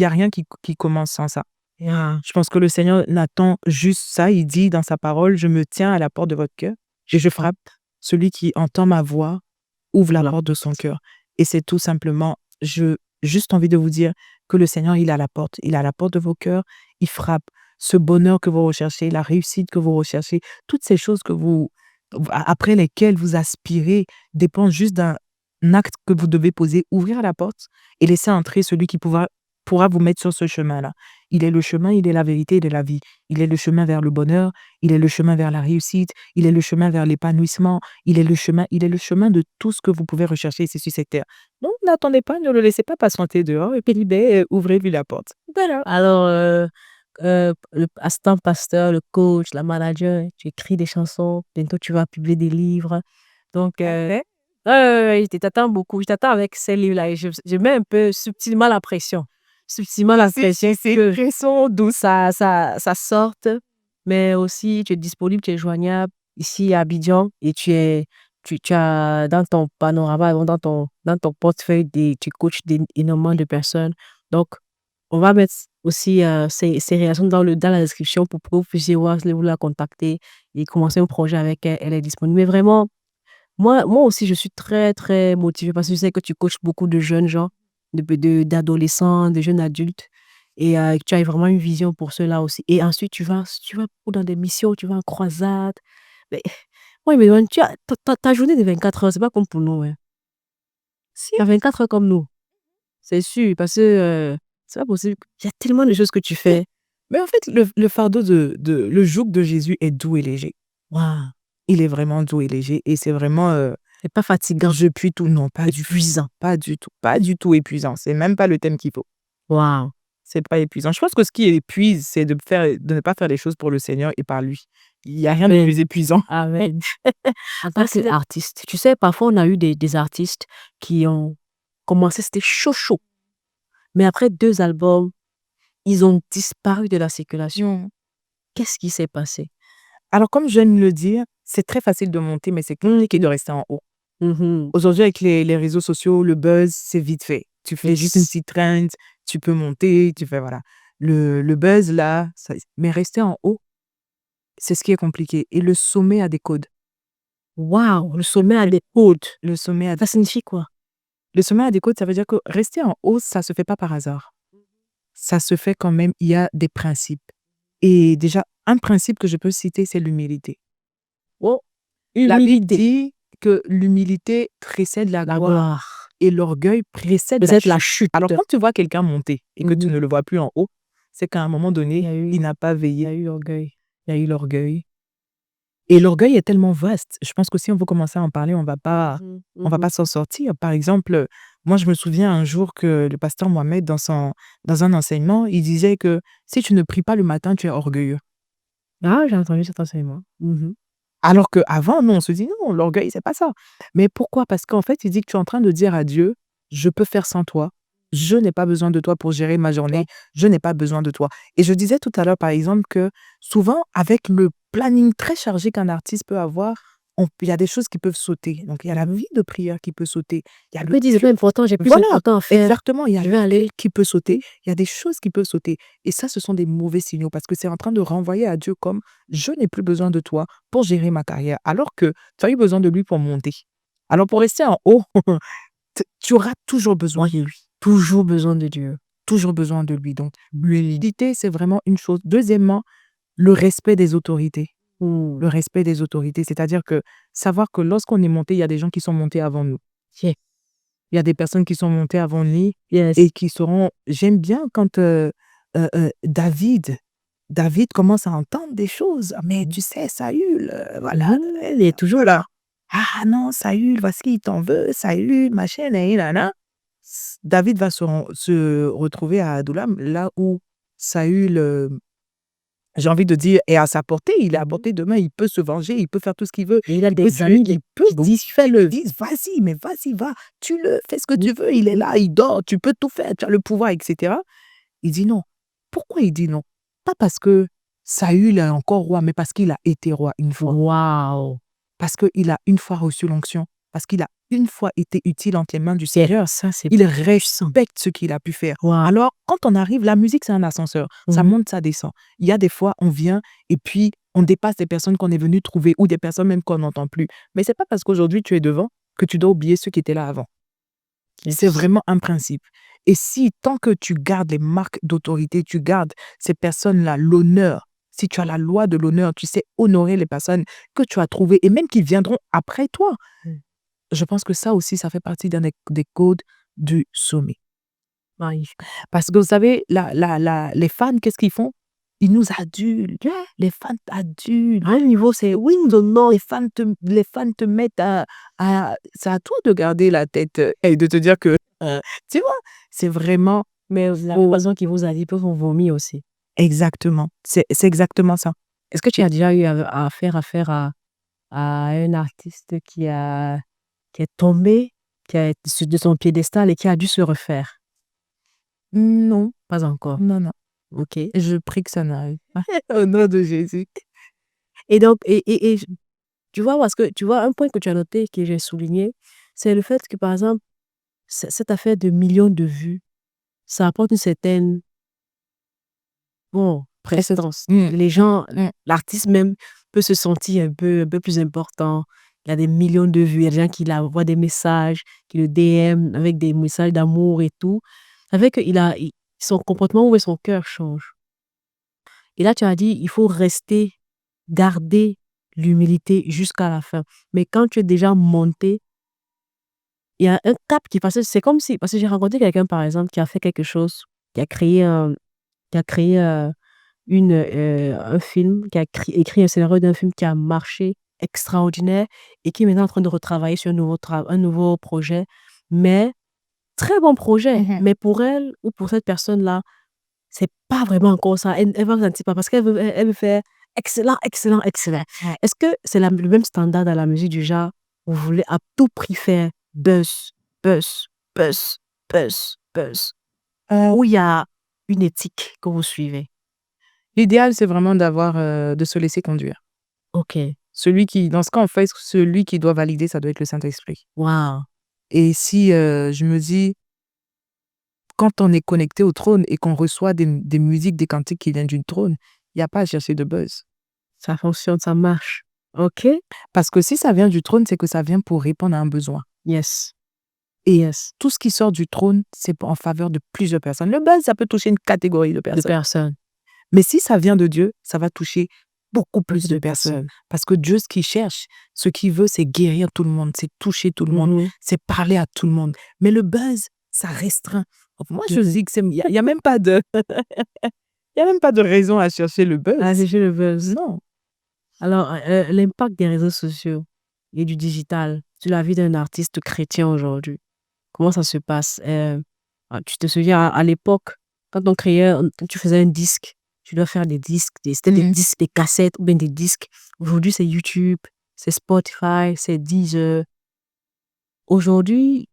rien qui commence sans ça. Je pense que le Seigneur n'attend juste ça. Il dit dans sa parole, je me tiens à la porte de votre cœur et je frappe. Celui qui entend ma voix ouvre la porte de son cœur. Et c'est tout simplement, juste envie de vous dire que le Seigneur, il est à la porte. Il est à la porte de vos cœurs. Il frappe. Ce bonheur que vous recherchez, la réussite que vous recherchez, toutes ces choses après lesquelles vous aspirez dépendent juste d'un acte que vous devez poser, ouvrir la porte et laisser entrer celui qui pourra vous mettre sur ce chemin-là. Il est le chemin, il est la vérité, il est la vie. Il est le chemin vers le bonheur, il est le chemin vers la réussite, il est le chemin vers l'épanouissement, il est le chemin de tout ce que vous pouvez rechercher ici sur cette terre. Donc, n'attendez pas, ne le laissez pas patienter dehors et puis ouvrez-lui la porte. Voilà. Alors, le assistant pasteur, le coach, la manager, tu écris des chansons, bientôt tu vas publier des livres. Donc, je t'attends beaucoup. Je t'attends avec ces livres-là et je mets un peu subtilement la pression. Subtilement la pression. C'est une pression douce. Ça sorte, mais aussi tu es disponible, tu es joignable ici à Abidjan et tu as dans ton panorama, dans ton portefeuille, tu coaches énormément de personnes. Donc, on va mettre aussi ces réactions dans la description pour que vous puissiez voir, vous la contacter et commencer un projet avec elle. Elle est disponible. Mais vraiment, moi aussi, je suis très, très motivée parce que je sais que tu coaches beaucoup de jeunes gens, d'adolescents, de jeunes adultes. Et que tu as vraiment une vision pour cela aussi. Et ensuite, tu vas dans des missions, tu vas en croisade. Mais, moi, il me demande, ta journée de 24 heures, c'est pas comme pour nous. Hein. Si, il y a 24 heures comme nous. C'est sûr, parce que c'est pas possible. Il y a tellement de choses que tu fais. Mais en fait, le fardeau le joug de Jésus est doux et léger. Wow. Il est vraiment doux et léger et c'est vraiment... c'est pas fatigant. Je puis tout, non, pas du tout. Épuisant. Pas du tout épuisant. C'est même pas le thème qu'il faut. Wow. c'est pas épuisant. Je pense que ce qui épuise, c'est de ne pas faire les choses pour le Seigneur et par lui. Il y a rien de Amen. plus épuisant. Amen. En tant qu'artiste, tu sais, parfois on a eu des artistes qui ont commencé, c'était chaud. Mais après 2 albums, ils ont disparu de la circulation. Qu'est-ce qui s'est passé? Alors, comme j'aime le dire, c'est très facile de monter, mais c'est compliqué de rester en haut. Aujourd'hui, avec les réseaux sociaux, le buzz, c'est vite fait. Tu fais juste une petite trend, tu peux monter, tu fais voilà. Le buzz, là, mais rester en haut, c'est ce qui est compliqué. Et le sommet a des codes. Waouh, le sommet a des codes. Le sommet a Ça signifie quoi? Le sommet a des codes, ça veut dire que rester en haut, ça se fait pas par hasard. Ça se fait quand même, il y a des principes. Et déjà, un principe que je peux citer, c'est l'humilité. Oh, La Bible humilité, dit que l'humilité précède la la gloire gloire, et l'orgueil précède peut-être la la chute. Alors, quand tu vois quelqu'un monter et que tu Mhm. ne le vois plus en haut, c'est qu'à un moment donné, Il y a eu- il n'a pas Il y veillé. a eu orgueil. Il y a eu l'orgueil. Et l'orgueil est tellement vaste. Je pense que si on veut commencer à en parler, on va pas s'en sortir. Par exemple, moi, je me souviens un jour que le pasteur Mohamed, dans un enseignement, il disait que si tu ne pries pas le matin, tu es orgueilleux. Ah, j'ai entendu cet enseignement. Alors qu'avant, nous, on se dit non, l'orgueil, c'est pas ça. Mais pourquoi? Parce qu'en fait, il dit que tu es en train de dire à Dieu, je peux faire sans toi. Je n'ai pas besoin de toi pour gérer ma journée. Je n'ai pas besoin de toi. Et je disais tout à l'heure, par exemple, que souvent, avec le planning très chargé qu'un artiste peut avoir, il y a des choses qui peuvent sauter. Donc, il y a la vie de prière qui peut sauter. Il y a Tu le peux dire, c'est pas important, j'ai plus Voilà, important à faire. exactement. Il y a Je vais aller. qui peut sauter. Il y a des choses qui peuvent sauter. Et ça, ce sont des mauvais signaux parce que c'est en train de renvoyer à Dieu comme je n'ai plus besoin de toi pour gérer ma carrière, alors que tu as eu besoin de lui pour monter. Alors, pour rester en haut, tu auras toujours besoin de lui. Toujours besoin de Dieu. Toujours besoin de lui. Donc, l'humilité, c'est vraiment une chose. Deuxièmement, le respect des autorités. Le respect des autorités, c'est-à-dire que savoir que lorsqu'on est monté, il y a des gens qui sont montés avant nous. Yeah. Il y a des personnes qui sont montées avant lui Yes. et qui seront. J'aime bien quand David commence à entendre des choses. Ah, mais tu sais, Saül, voilà, Il est toujours là. ah non, Saül, voici, il t'en veut, Saül, machin, là. David va se retrouver à Adullam, là où Saül, j'ai envie de dire, est à sa portée. Il est à portée de main, il peut se venger, il peut faire tout ce qu'il veut. Et il a Il peut des amis, il peut dire, fais-le, dis, vas-y, mais vas-y, va, tue-le, fais ce que tu veux, il est là, il dort, tu peux tout faire, tu as le pouvoir, etc. Il dit non. Pourquoi il dit non? Pas parce que Saül est encore roi, mais parce qu'il a été roi une fois. Waouh. Parce qu'il a une fois reçu l'onction, parce qu'il a une fois été utile entre les mains du Seigneur. Ça, c'est Il respecte ce qu'il a pu faire. Wow. Alors, quand on arrive, la musique, c'est un ascenseur. Ça monte, ça descend. Il y a des fois, on vient et puis on dépasse des personnes qu'on est venu trouver ou des personnes même qu'on n'entend plus. Mais c'est pas parce qu'aujourd'hui tu es devant que tu dois oublier ceux qui étaient là avant. C'est vraiment un principe. Et si, tant que tu gardes les marques d'autorité, tu gardes ces personnes-là, l'honneur, si tu as la loi de l'honneur, tu sais honorer les personnes que tu as trouvées et même qui viendront après toi. Je pense que ça aussi, ça fait partie des codes du sommet. magnifique. Parce que vous savez, les fans, qu'est-ce qu'ils font? Ils nous adulent. Les fans t'adulent. À un niveau, c'est oui ou non. Les fans te mettent c'est à toi de garder la tête et de te dire que, tu vois, c'est vraiment. Mais la façon qui vous a dit, peut vous vomir aussi. Exactement. C'est exactement ça. Est-ce que tu as déjà eu à faire affaire à un artiste qui est tombé, qui est de son piédestal et qui a dû se refaire? Non, Pas encore. non. Ok. Je prie que ça n'arrive pas. Au nom de Jésus. Et donc, et tu vois, parce que tu vois, un point que tu as noté, que j'ai souligné, c'est le fait que, par exemple, cette affaire de millions de vues, ça apporte une certaine prestance. Les gens, l'artiste même peut se sentir un peu plus important. Il y a des millions de vues, il y a des gens qui lui envoient des messages, qui le DM avec des messages d'amour et tout. Ça fait que son comportement ou son cœur change. Et là, tu as dit, il faut garder l'humilité jusqu'à la fin. Mais quand tu es déjà monté, il y a un cap qui passe. C'est comme si, parce que j'ai rencontré quelqu'un, par exemple, qui a fait quelque chose, qui a créé un film, qui a écrit un scénario d'un film qui a marché extraordinaire et qui est maintenant en train de retravailler sur un nouveau projet. Mais, très bon projet. Mais pour elle ou pour cette personne-là, c'est pas vraiment encore ça. Elle va vous sentir pas parce elle veut faire excellent, excellent, excellent. Ouais. Est-ce que c'est le même standard dans la musique du genre, vous voulez à tout prix faire buzz, buzz, buzz, buzz, buzz, ou il y a une éthique que vous suivez? L'idéal, c'est vraiment de se laisser conduire. Ok, Dans ce cas, en fait, celui qui doit valider, ça doit être le Saint-Esprit. wow, Et si je me dis, quand on est connecté au trône et qu'on reçoit des musiques, des cantiques qui viennent du trône, il n'y a pas à chercher de buzz. ça fonctionne, ça marche. Ok, Parce que si ça vient du trône, c'est que ça vient pour répondre à un besoin. yes, Et yes, tout ce qui sort du trône, c'est en faveur de plusieurs personnes. Le buzz, ça peut toucher une catégorie de de personnes. personnes. Mais si ça vient de Dieu, ça va toucher beaucoup plus Plus de de personnes. personnes. Parce que Dieu, ce qu'il cherche, ce qu'il veut, c'est guérir tout le monde, c'est toucher tout le monde, Mhm. c'est parler à tout le monde. Mais le buzz, ça restreint. Donc moi, je De- dis que il y a même pas de, il y a même pas de raison à chercher le buzz. Ah, c'est le buzz. Non. Alors, l'impact des réseaux sociaux et du digital sur la vie d'un artiste chrétien aujourd'hui, comment ça se passe? Tu te souviens, à l'époque, quand tu faisais un disque, tu dois faire des disques, c'était des Mhm. disques, des cassettes ou bien des disques. Aujourd'hui, c'est YouTube, c'est Spotify, c'est Deezer. Aujourd'hui,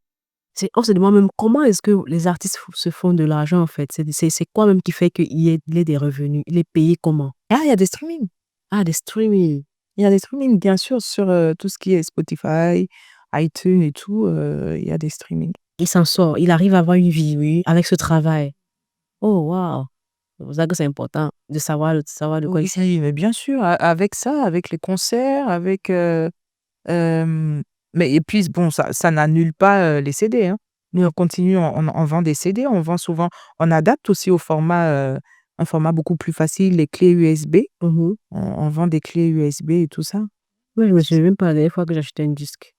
on se demande même comment est-ce que les artistes se font de l'argent, en fait. C'est quoi même qui fait il ait des revenus? Il est payé comment? Ah, il y a des streamings. Ah, des streaming. Il y a des streamings, bien sûr, sur tout ce qui est Spotify, iTunes et tout. Il y a des streamings. Il s'en sort. Il arrive à avoir une vie, oui, avec ce travail. Oh, wow. C'est pour ça que c'est important de savoir de quoi il s'agit. Oui, mais bien sûr, avec ça, avec les concerts, mais et puis bon, ça n'annule pas les CD, hein. Nous, on continue, on vend des CD, on vend souvent, on adapte aussi au format, un format beaucoup plus facile, les clés USB. Mhm. On vend des clés USB et tout ça. Oui, je me souviens même pas la dernière fois que j'ai acheté un disque.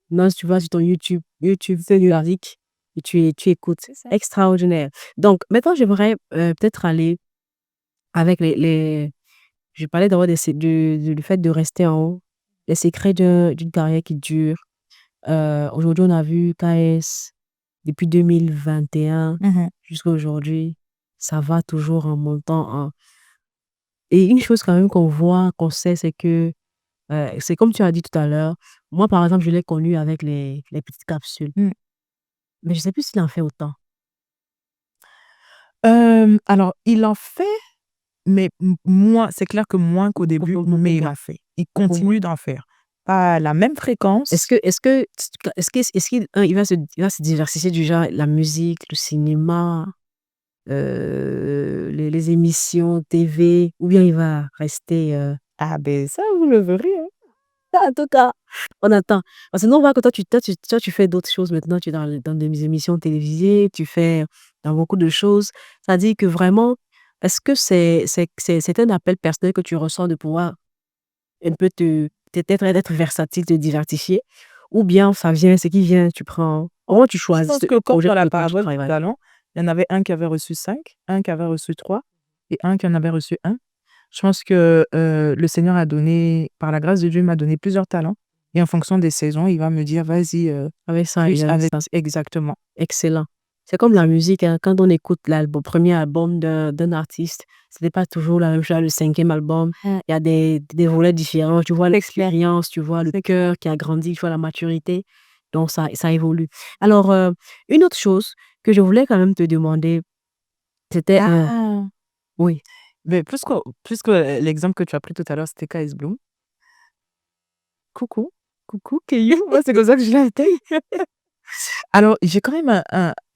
Non, si tu vas sur ton YouTube, c'est musique, et tu écoutes. C'est ça. Extraordinaire. Donc, maintenant, j'aimerais peut-être aller avec je parlais d'abord du fait de rester en haut, les secrets d'une carrière qui dure. Aujourd'hui, on a vu KS depuis 2021 Mhm. jusqu'à aujourd'hui, ça va toujours en montant. Et une chose quand même qu'on voit, qu'on sait, c'est que c'est comme tu as dit tout à l'heure. Moi, par exemple, je l'ai connu avec les petites capsules. Mm. Mais je sais plus s'il en fait autant. Alors, il en fait, mais moins, c'est clair que moins qu'au début, Beaucoup mais il moins. en fait. Il continue d'en faire. Pas à la même fréquence. Est-ce qu'il va se diversifier du genre la musique, le cinéma, les émissions TV, ou bien il va rester. Ah ben ça, vous le verrez, hein. En tout cas, on attend. Parce que nous, on voit que toi, tu fais d'autres choses maintenant. Tu es dans des émissions télévisées, tu fais dans beaucoup de choses. Ça dit que vraiment, est-ce que c'est un appel personnel que tu ressens de pouvoir un peu peut-être être versatile, te diversifier, ou bien ça vient, ce qui vient, tu prends. Comment tu Je choisis pense ce que comme projet dans pour la lequel tu parabole du travailles? talent, il y en avait un qui avait reçu 5, un qui avait reçu 3 et un qui en avait reçu 1. Je pense que le Seigneur a donné, par la grâce de Dieu, il m'a donné plusieurs talents. Et en fonction des saisons, il va me dire, vas-y, Avec ça, plus avec ça, exactement. excellent. C'est comme la musique, hein. Quand on écoute premier album d'un artiste, c'était pas toujours la même chose, le 5e album. Il y a des volets différents. Tu vois l'expérience, tu vois le cœur qui a grandi, tu vois la maturité. Donc, ça évolue. Alors, une autre chose que je voulais quand même te demander, c'était Ah, oui. mais puisque l'exemple que tu as pris tout à l'heure, c'était KS Bloom. Coucou, coucou, Keyu. Moi, c'est comme ça que je l'ai été. Alors, j'ai quand même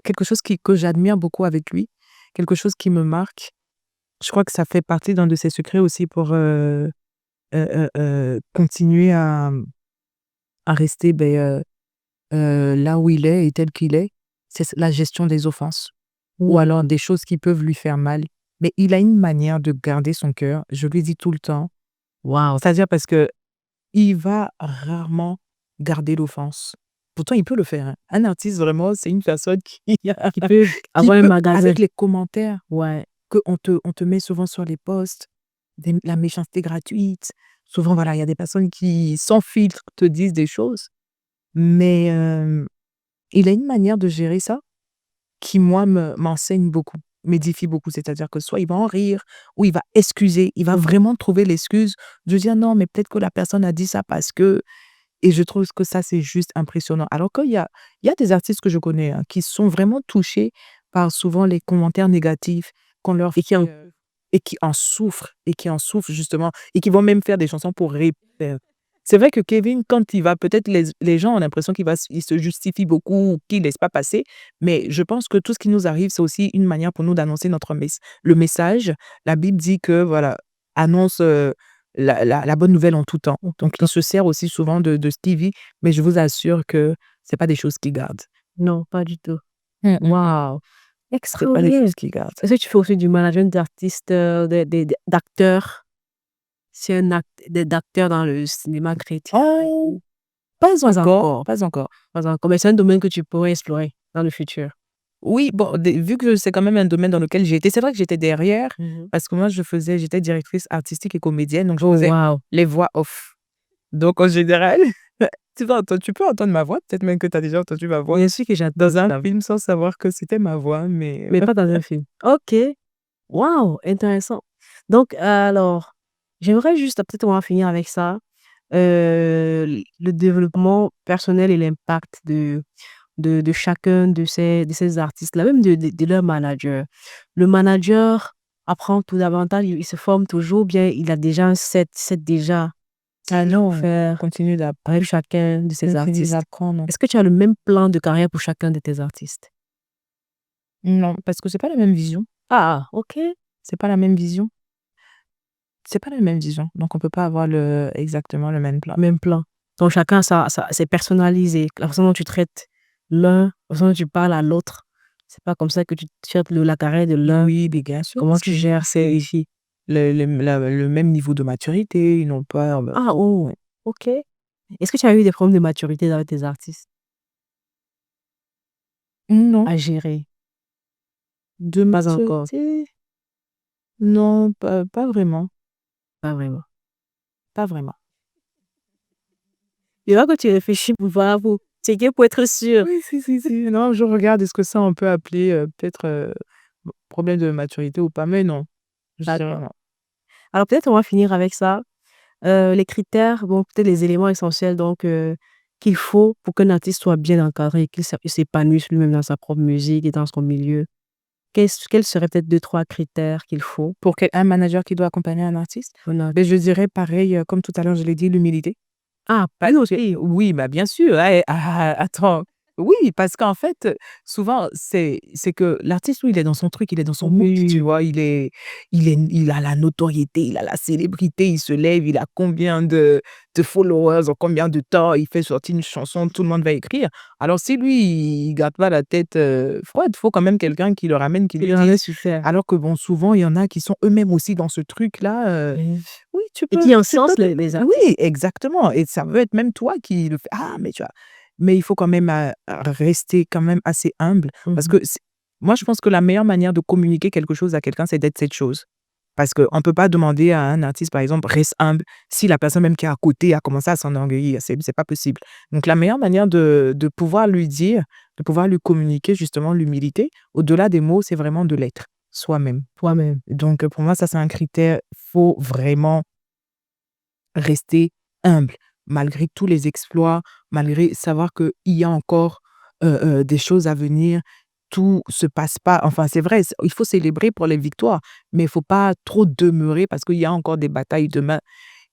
quelque chose que j'admire beaucoup avec lui, quelque chose qui me marque. Je crois que ça fait partie d'un de ses secrets aussi pour continuer à rester là où il est et tel qu'il est. C'est la gestion des offenses ou alors des choses qui peuvent lui faire mal. Mais il a une manière de garder son cœur. Je lui dis tout le temps. Waouh. C'est-à-dire parce que il va rarement garder l'offense. Pourtant, il peut le faire, hein. Un artiste, vraiment, c'est une personne qui Qui peut avoir un magasin. avec les commentaires Ouais. qu'on te met souvent sur les posts, la méchanceté gratuite. Souvent, voilà, il y a des personnes qui, sans filtre, te disent des choses. Mais il a une manière de gérer ça qui, moi, m'enseigne beaucoup. m'édifie beaucoup. C'est-à-dire que soit il va en rire, ou il va excuser, il va Mhm. vraiment trouver l'excuse de dire non, mais peut-être que la personne a dit ça parce que... Et je trouve que ça, c'est juste impressionnant. Alors qu'il y a des artistes que je connais, hein, qui sont vraiment touchés par souvent les commentaires négatifs qu'on leur Et fait, et qui en souffrent justement, et qui vont même faire des chansons pour répéter. C'est vrai que Kevin, quand il va, peut-être les gens ont l'impression il se justifie beaucoup, ou qu'il laisse pas passer, mais je pense que tout ce qui nous arrive, c'est aussi une manière pour nous d'annoncer le message. La Bible dit que, voilà, annonce la bonne nouvelle en tout temps. Donc, il se sert aussi souvent de Stevie, mais je vous assure que c'est pas des choses qu'il garde. Non, pas du tout. Mm. Waouh, C'est pas des extraordinaire. choses qu'il garde. Est-ce que tu fais aussi du management d'artistes, d'acteurs? C'est d'acteurs dans le cinéma chrétien? Oh, pas Pas encore, encore. pas encore. Pas encore. Mais c'est un domaine que tu pourrais explorer dans le futur. Oui, bon, vu que c'est quand même un domaine dans lequel j'ai été, c'est vrai que j'étais derrière, Mhm. parce que moi, j'étais directrice artistique et comédienne, donc je Oh, faisais waouh. les voix off. Donc, en général, tu peux entendre ma voix, peut-être même que tu as déjà entendu ma voix Bien sûr que j'adore dans un ça, film sans savoir que c'était ma voix, mais mais pas dans un film. Ok. Waouh, intéressant. Donc, alors, j'aimerais juste, peut-être on va finir avec ça, le développement personnel et l'impact de chacun de ces artistes-là, même de leur manager. Le manager apprend tout davantage, il se forme toujours, bien il a déjà un set déjà ah non, faire continue avec chacun de ces artistes. d'apprendre. Est-ce que tu as le même plan de carrière pour chacun de tes artistes? Non, parce que c'est pas la même vision. Ah, ok. C'est pas la même vision. C'est pas la même vision. Donc, on peut pas avoir exactement le même plan. Même plan. Donc chacun, c'est personnalisé. La façon dont tu traites l'un, la façon dont tu parles à l'autre, c'est pas comme ça que tu traites la carrière de l'un. Oui, mais bien sûr. Comment tu gères ces défis? Le même niveau de maturité, ils n'ont pas... Ah, oh, ok. Est-ce que tu as eu des problèmes de maturité avec tes artistes Non, à gérer? de Pas encore. maturité, non, pas vraiment. Pas vraiment. Pas vraiment. Il va que tu réfléchis pour voir, pour checker, pour être sûr. Oui, si. Non, je regarde, est-ce que ça, on peut appeler peut-être problème de maturité ou pas, mais non. Je dirais D'accord. non. Alors peut-être on va finir avec ça. Les critères, bon, peut-être les éléments essentiels donc qu'il faut pour qu'un artiste soit bien encadré et qu'il s'épanouisse lui-même dans sa propre musique et dans son milieu. Quels seraient peut-être 2-3 critères qu'il faut Pour un manager qui doit accompagner un artiste, pour un ben, je dirais pareil, comme tout à l'heure, je l'ai dit, l'humilité. Ah, Bah non, oui, bah, bien sûr, ouais, attends. Oui, parce qu'en fait, souvent, c'est que l'artiste, oui, il est dans son truc, il est dans son mood, tu oui, vois? Il a la notoriété, il a la célébrité, il se lève, il a combien de followers, en combien de temps, il fait sortir une chanson, tout le monde va écrire. Alors si lui, il garde pas la tête, froide, faut quand même quelqu'un qui le ramène, qui il lui en est dise. super. Alors que bon, souvent, il y en a qui sont eux-mêmes aussi dans ce truc-là, oui, Et qui encensent les artistes. oui, exactement, et ça peut être même toi qui le fais: «Ah, mais tu vois?» Mais il faut quand même, rester quand même assez humble, parce que moi, je pense que la meilleure manière de communiquer quelque chose à quelqu'un, c'est d'être cette chose. Parce qu'on peut pas demander à un artiste, par exemple: «Reste humble», si la personne même qui est à côté a commencé à s'enorgueillir, c'est pas possible. Donc la meilleure manière de pouvoir lui dire, de pouvoir lui communiquer justement l'humilité, au-delà des mots, c'est vraiment de l'être, soi-même. Toi-même. Donc pour moi, ça, c'est un critère. Faut vraiment rester humble, malgré tous les exploits, malgré savoir qu'il y a encore, des choses à venir. Tout se passe pas, enfin, c'est vrai, il faut célébrer pour les victoires, mais il faut pas trop demeurer parce qu'il y a encore des batailles demain,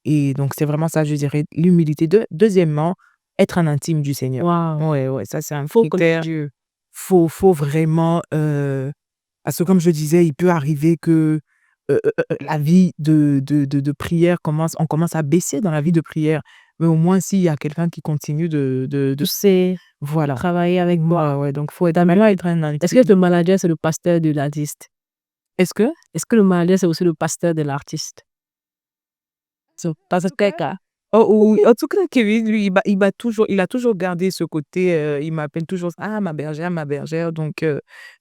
et donc c'est vraiment ça, je dirais, l'humilité. Deuxièmement, être un intime du Seigneur. Waouh. Ouais, ça, c'est un Faut connaître critère. Dieu. Faut vraiment, parce que comme je disais, il peut arriver que, la vie de prière on commence à baisser dans la vie de prière. Mais au moins s'il y a quelqu'un qui continue Tu sais voilà. travailler avec moi. Ouais, donc faut vraiment être un Est-ce que le manager, c'est le pasteur de l'artiste? Est-ce que? Est-ce que le manager, c'est aussi le pasteur de l'artiste? Dans ce cas. Oh oui, en tout cas, Kevin, lui, il a toujours gardé ce côté, il m'appelle toujours: «Ah, ma bergère», donc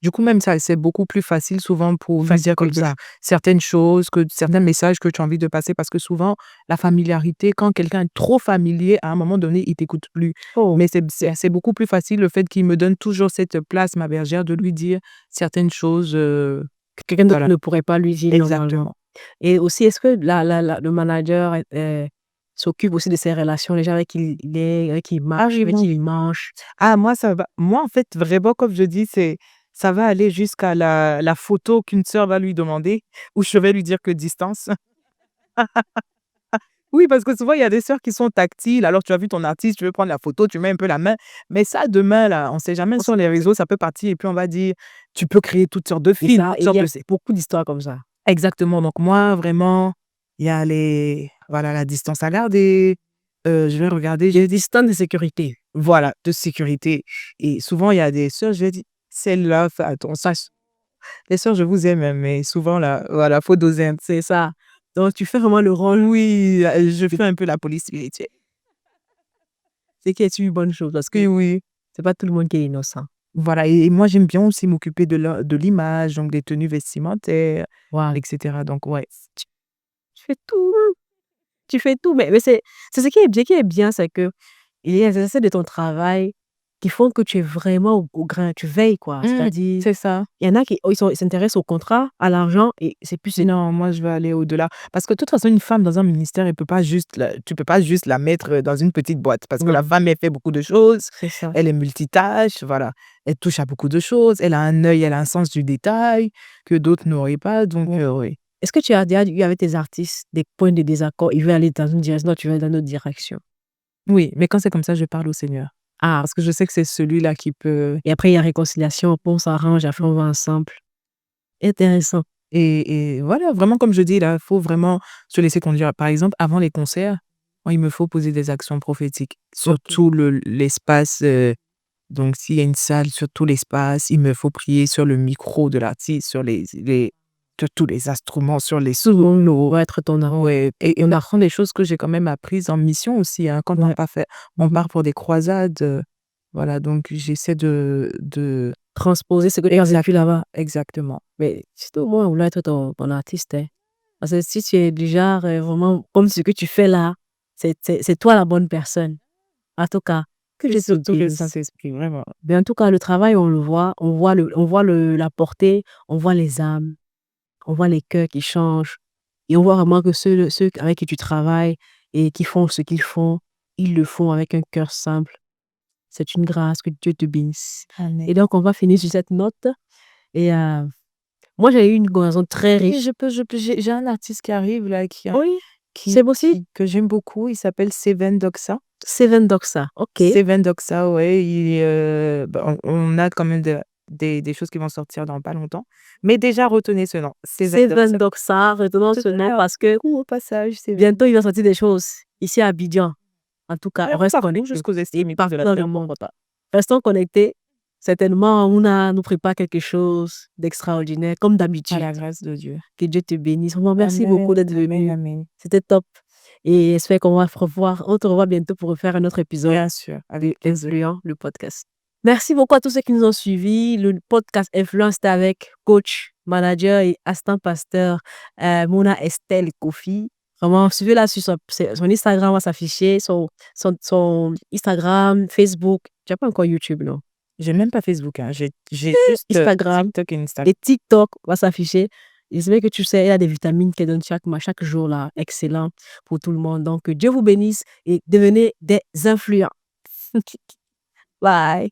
du coup, même ça, c'est beaucoup plus facile souvent pour lui dire comme ça certaines choses, que certains messages que tu as envie de passer, parce que souvent, la familiarité, quand quelqu'un est trop familier, à un moment donné, il t'écoute plus. Oh, Mais c'est beaucoup plus facile le fait qu'il me donne toujours cette place, ma bergère, de lui dire certaines choses, quelqu'un d'autre Voilà. ne pourrait pas lui dire normalement. Exactement. Et aussi, est-ce que le manager s'occupe aussi de ses relations, les gens avec qui il est, avec qui il marche, avec non. qui il mange? Ah, moi, ça va. Moi, en fait, vraiment, comme je dis, ça va aller jusqu'à la photo qu'une sœur va lui demander, ou je vais lui dire que distance. Oui, parce que souvent, il y a des sœurs qui sont tactiles. Alors, tu as vu ton artiste, tu veux prendre la photo, tu mets un peu la main. Mais ça, demain, là, on ne sait jamais sur les réseaux, ça peut partir et puis on va dire, tu peux créer toutes sortes de Et films, ça, toutes il sortes y a de... beaucoup d'histoires comme ça. Exactement. Donc, moi, vraiment, il y a voilà, la distance à garder. Je vais regarder, Des distances de sécurité. voilà, de sécurité. Et souvent, il y a des sœurs, je vais dire, celle-là, fais attention. Les sœurs, je vous aime, hein, mais souvent, là, voilà, faut doser un peu. C'est ça. Donc, tu fais vraiment le rôle, Oui, je fais un peu la police spirituelle. c'est qui est une bonne chose parce Oui, que oui. c'est pas tout le monde qui est innocent. Voilà, et moi, j'aime bien aussi m'occuper de l'image, donc des tenues vestimentaires, Wow. etc. Donc, ouais. Tu fais tout. Tu fais tout. Mais c'est ce qui est bien, c'est que il y a des aspects de ton travail qui font que tu es vraiment au grain, tu veilles, quoi. C'est-à-dire, C'est ça. il y en a qui ils s'intéressent au contrat, à l'argent, et c'est plus. Non, moi, je veux aller au-delà. Parce que de toute façon, une femme dans un ministère, tu peux pas juste la mettre dans une petite boîte. Parce que la Non, femme, elle fait beaucoup de choses. c'est ça. Elle est multitâche, voilà. Elle touche à beaucoup de choses. Elle a un œil, elle a un sens du détail que d'autres n'auraient pas. Donc, oui. Est-ce que tu as déjà eu avec tes artistes des points de désaccord? Ils veulent aller dans une direction, non, tu vas dans une autre direction. Oui, mais quand c'est comme ça, je parle au Seigneur. Ah, Parce que je sais que c'est celui-là qui peut... et après, il y a réconciliation, on s'arrange, après, on va ensemble. Intéressant. Et voilà, vraiment, comme je dis, là, il faut vraiment se laisser conduire. Par exemple, avant les concerts, moi, il me faut poser des actions prophétiques sur tout l'espace. Donc, s'il y a une salle, sur tout l'espace, il me faut prier sur le micro de l'artiste, sur tous les instruments, sur les solos. Va être ton arme. Ouais. Et on apprend des choses que j'ai quand même apprises en mission aussi. Hein, quand on part pour des croisades. Voilà, donc j'essaie de... Transposer ce que tu as vécu là-bas. Exactement. Mais surtout, moi, je voulais être ton artiste. Hein. Parce que si tu es du genre vraiment comme ce que tu fais là, c'est toi la bonne personne. En tout cas, que je te Surtout le bénisse. Saint-Esprit, vraiment. Mais en tout cas, le travail, on le voit, on voit la portée, on voit les âmes, on voit les cœurs qui changent. Et on voit vraiment que ceux avec qui tu travailles et qui font ce qu'ils font, ils le font avec un cœur simple. C'est une grâce, que Dieu te bénisse. Amen. Et donc, on va finir sur cette note. Et moi, j'ai eu une conversation très Oui, riche. j'ai un artiste qui arrive là, Oui, c'est aussi que j'aime beaucoup. Il s'appelle Seven Doxa. Seven Doxa. OK. Seven Doxa, ouais. On a quand même des choses qui vont sortir dans pas longtemps. Mais déjà, retenez ce nom. Seven Doxa, retenons ce nom parce que Au passage, Seven. bientôt, il va sortir des choses ici à Abidjan. En tout cas, on reste partout connectés. jusqu'aux Et extrémités partout de la dans le terre. monde. Restons connectés. Certainement, nous prépare quelque chose d'extraordinaire, comme À d'habitude. la grâce de Dieu. Que Dieu te bénisse. Vraiment, merci Amen, beaucoup d'être amen, venu. amen. C'était top. Et j'espère qu'on va on te revoit bientôt pour refaire un autre épisode Bien sûr. Avec de Influent, le podcast. Merci beaucoup à tous ceux qui nous ont suivis. Le podcast Influent, c'était avec coach, manager et assistant pasteur Mona Estelle Kofi. Vraiment, suivez-la sur son Instagram, va s'afficher, son Instagram, Facebook. Tu n'as pas encore YouTube, non? J'ai même pas Facebook. Hein. J'ai juste Instagram TikTok et Instagram. et TikTok va s'afficher. J'espère que tu sais, il y a des vitamines qu'elle donne chaque jour là, excellent pour tout le monde. Donc, que Dieu vous bénisse et devenez des influents. Bye.